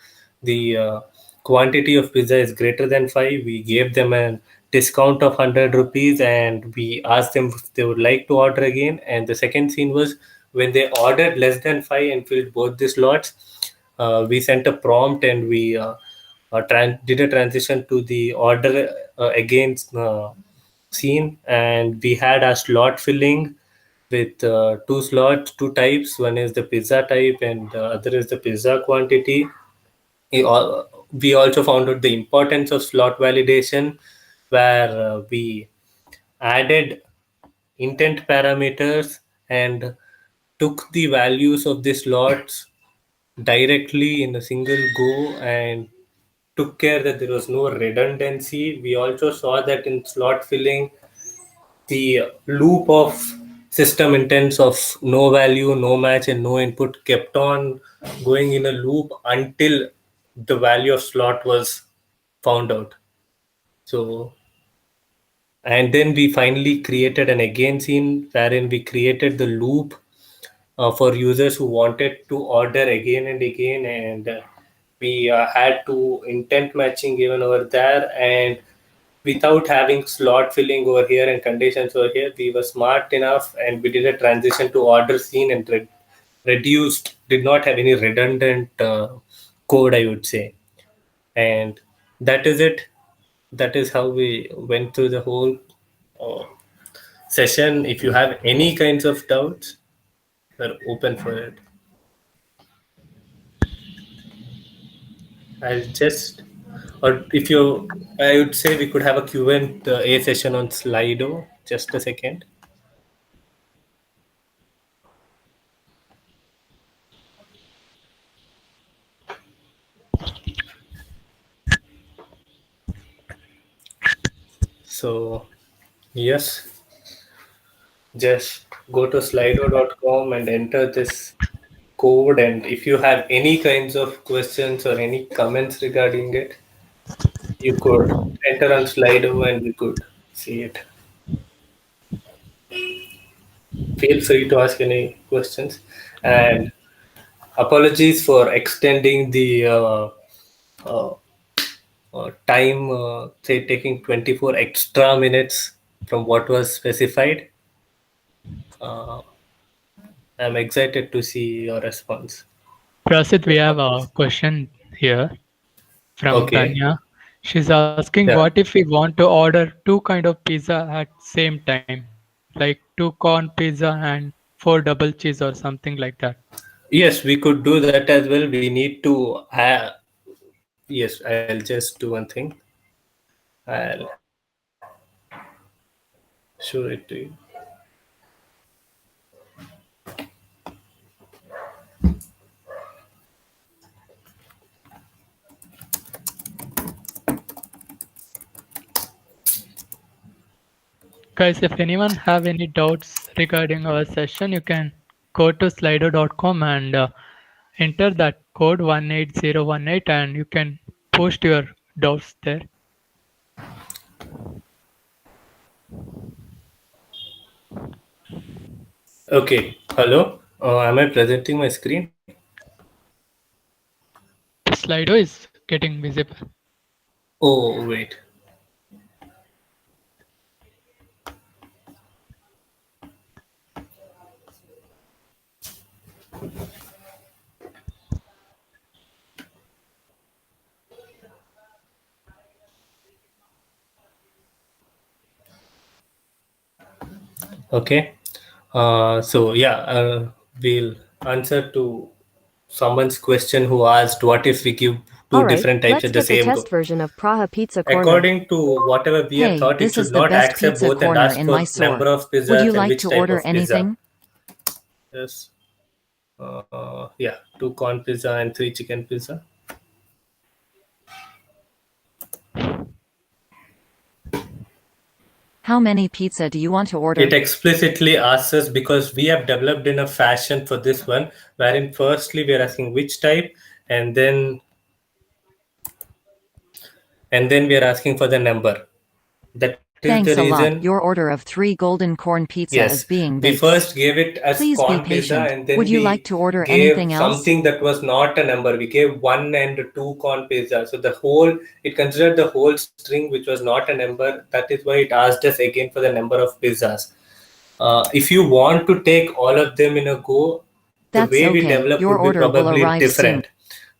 the quantity of pizza is greater than 5. We gave them a discount of 100 rupees and we asked them if they would like to order again. And the second scene was when they ordered less than 5 and filled both the slots, we sent a prompt and we did a transition to the order against scene, and we had a slot filling with two slots, two types. One is the pizza type and the other is the pizza quantity. We also found out the importance of slot validation, where we added intent parameters and took the values of the slots directly in a single go and took care that there was no redundancy. We also saw that in slot filling, the loop of system intents of no value, no match, and no input kept on going in a loop until the value of slot was found out. So, and then we finally created an again scene wherein we created the loop for users who wanted to order again and again, and we had to intent matching given over there, and without having slot filling over here and conditions over here, we were smart enough and we did a transition to order scene and reduced, did not have any redundant code, I would say. And that is it. That is how we went through the whole uh, session. If you have any kinds of doubts, we're open for it. I'll just, or if you, I would say we could have a Q&A session on Slido. Just a second. So, yes, just go to slido.com and enter this code, and if you have any kinds of questions or any comments regarding it, you could enter on Slido and we could see it. Feel free to ask any questions. And apologies for extending the uh, time, say taking 24 extra minutes from what was specified. Uh, I'm excited to see your response. Prasid, we have a question here from Okay. Tanya. She's asking, Yeah. what if we want to order two kind of pizza at same time, like two corn pizza and four double cheese or something like that? Yes, we could do that as well. We need to. Yes, I'll just do one thing. I'll show it to you. Guys, if anyone have any doubts regarding our session, you can go to slido.com and enter that code 18018 and you can post your doubts there. Okay. Hello. Am I presenting my screen? The Slido is getting visible. Oh, wait. Okay. So yeah, we'll answer to someone's question who asked, "What if we give two Alright, different types let's at the get the same test go?" version of Praha Pizza Corner. According to whatever we have Hey, thought, it this should is the not best accept pizza both and corner ask in for Mysore. number of Would pizzas you and like which to type order of pizza. anything? Yes. Yeah, 2 corn pizza and 3 chicken pizza. How many pizza do you want to order? It explicitly asks us because we have developed in a fashion for this one, wherein firstly we are asking which type, and then we are asking for the number. That is the Thanks a lot. reason. Your order of 3 golden corn pizza Yes, is being we baked. first gave it as Please be corn pizza, patient. and then Would you we like to order gave anything else? something that was not a number. We gave 1 and 2 corn pizza. So the whole, it considered the whole string, which was not a number. That is why it asked us again for the number of pizzas. If you want to take all of them in a go, the That's way we okay. develop Your would be order will probably arrive soon. different.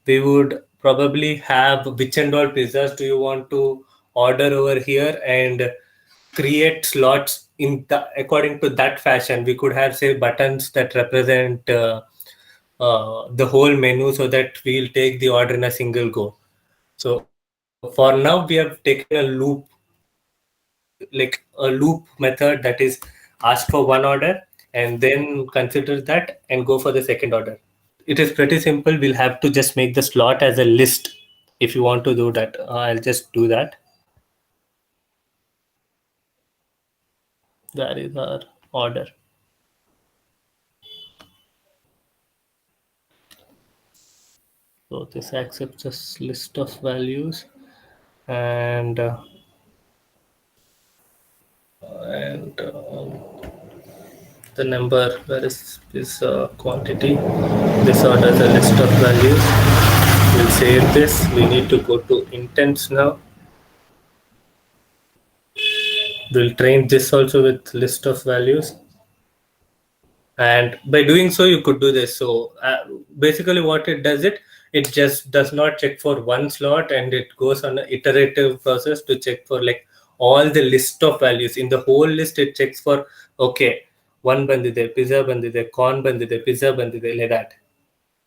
We would probably have which and all pizzas do you want to order over here, and create slots in the according to that fashion. We could have, say, buttons that represent the whole menu, so that we'll take the order in a single go. So for now we have taken a loop, like a loop method, that is ask for one order and then consider that and go for the second order. It is pretty simple. We'll have to just make the slot as a list. If you want to do that, I'll just do that. That is our order. So this accepts a list of values, and the number, where is this quantity? This orders a list of values. We'll save this. We need to go to intents now. We'll train this also with list of values. And by doing so, you could do this. So basically what it does, it just does not check for one slot, and it goes on an iterative process to check for like all the list of values. In the whole list, it checks for, okay, one bandide, pizza bandide, corn bandide, pizza bandide, like that.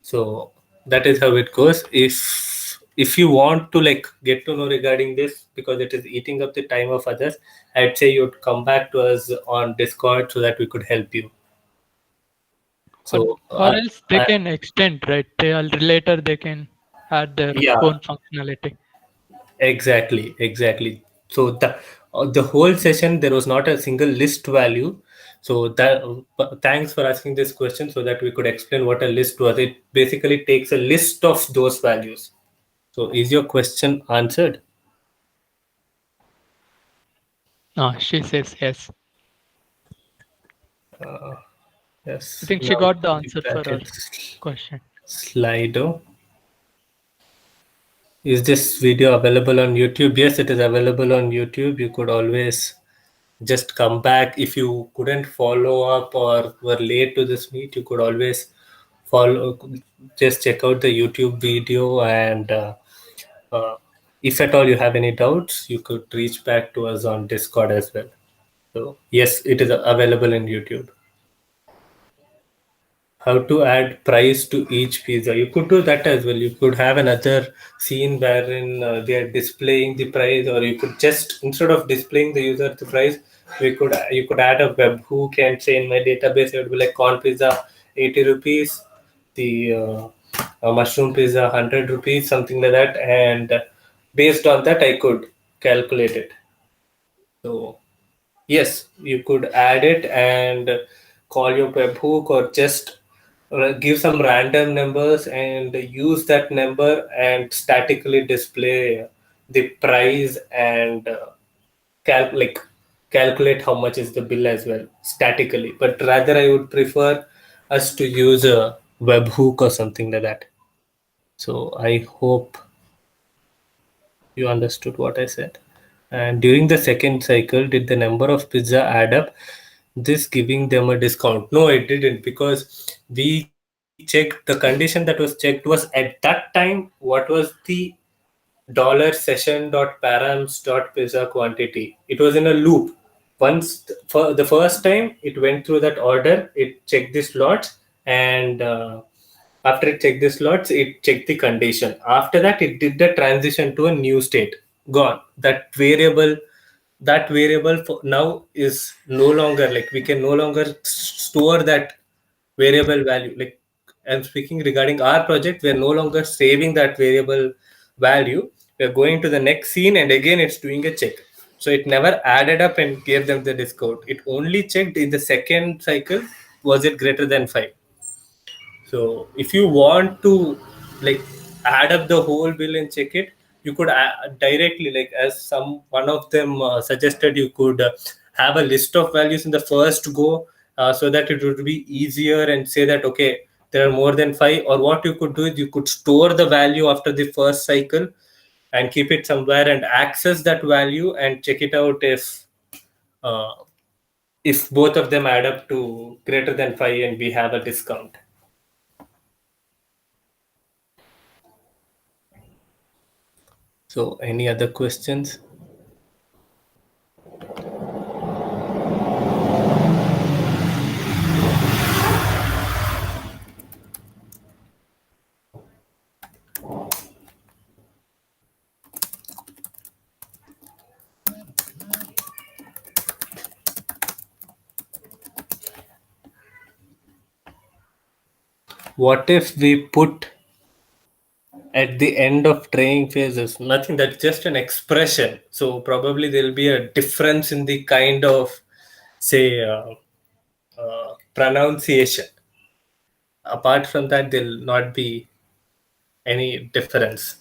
So that is how it goes. If you want to like get to know regarding this, because it is eating up the time of others, I'd say you'd come back to us on Discord so that we could help you. So Or else they can extend, right? Later they can add their yeah, own functionality. exactly. So the whole session there was not a single list value. So thanks for asking this question so that we could explain what a list was. It basically takes a list of those values. So is your question answered? She says yes. Yes. I think she Now got the we'll be answer for back her in question. Slido. Is this video available on YouTube? Yes, it is available on YouTube. You could always just come back. If you couldn't follow up or were late to this meet, you could always follow, just check out the YouTube video, and uh, if at all you have any doubts, you could reach back to us on Discord as well. So yes, it is available in YouTube. How to add price to each pizza? You could do that as well. You could have another scene wherein they are displaying the price, or you could just, instead of displaying the user the price, you could add a webhook and say in my database it would be like corn pizza 80 rupees, the mushroom pizza 100 rupees, something like that, and based on that I could calculate it. So yes, you could add it and call your webhook, or just give some random numbers and use that number and statically display the price, and like calculate how much is the bill as well statically. But rather, I would prefer us to use a webhook or something like that. So I hope you understood what I said. And during the second cycle, did the number of pizza add up? This giving them a discount? No, it didn't, because we checked, the condition that was checked was at that time what was the dollar session dot params dot pizza quantity. It was in a loop. Once for the first time it went through that order, it checked the slots, and after it checked the slots, it checked the condition. After that, it did the transition to a new state. Gone. That variable for now is no longer, like, we can no longer store that variable value. Like, I'm speaking regarding our project, we are no longer saving that variable value. We are going to the next scene, and again it's doing a check. So it never added up and gave them the discount. It only checked in the second cycle, was it greater than 5. So if you want to, like, add up the whole bill and check it, you could directly, like, as one of them suggested, you could have a list of values in the first go, so that it would be easier, and say that okay, there are more than 5. Or what you could do is you could store the value after the first cycle and keep it somewhere and access that value and check it out uh, if both of them add up to greater than 5 and we have a discount. So, any other questions? What if we put at the end of training phases? Nothing, that's just an expression. So probably there'll be a difference in the kind of, say, pronunciation. Apart from that, there'll not be any difference.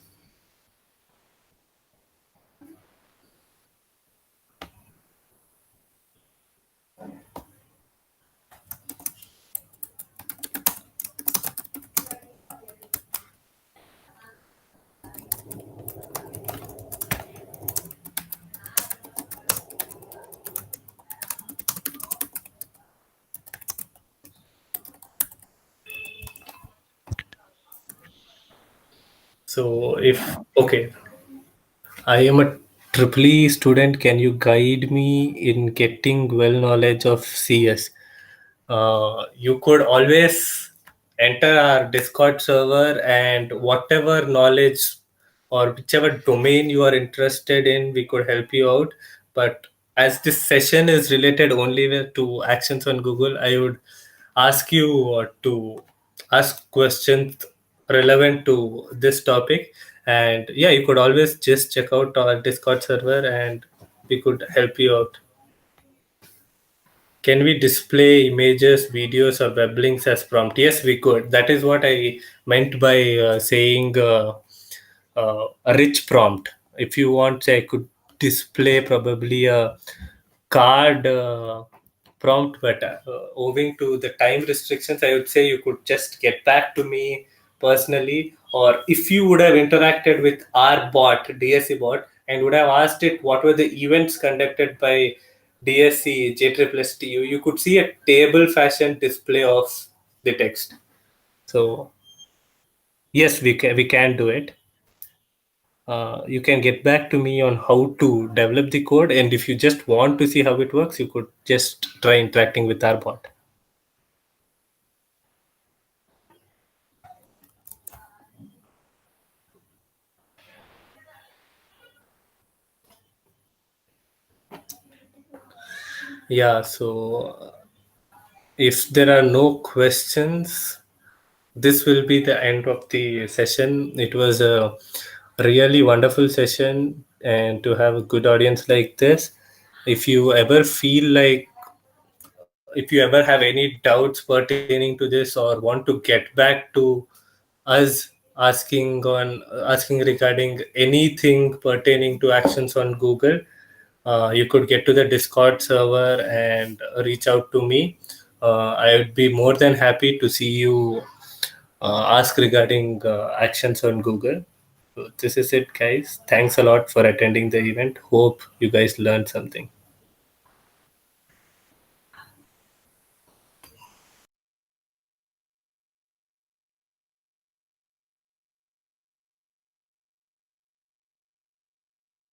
So if, okay, I am a triple E student, can you guide me in getting well knowledge of CS? You could always enter our Discord server, and whatever knowledge or whichever domain you are interested in, we could help you out. But as this session is related only to actions on Google, I would ask you to ask questions relevant to this topic. And yeah, you could always just check out our Discord server and we could help you out. Can we display images, videos, or web links as prompt? Yes, we could. That is what I meant by saying a rich prompt. If you want, say, I could display probably a card prompt, but owing to the time restrictions, I would say you could just get back to me personally, or if you would have interacted with our bot, DSC bot, and would have asked it what were the events conducted by DSC JSSSTU, you could see a table fashion display of the text. So yes, we can do it. You can get back to me on how to develop the code, and if you just want to see how it works, you could just try interacting with our bot. Yeah, so if there are no questions, this will be the end of the session. It was a really wonderful session, and to have a good audience like this. If you ever feel like, if you ever have any doubts pertaining to this or want to get back to us asking regarding anything pertaining to actions on Google, you could get to the Discord server and reach out to me. I would be more than happy to see you ask regarding actions on Google. So this is it, guys. Thanks a lot for attending the event. Hope you guys learned something.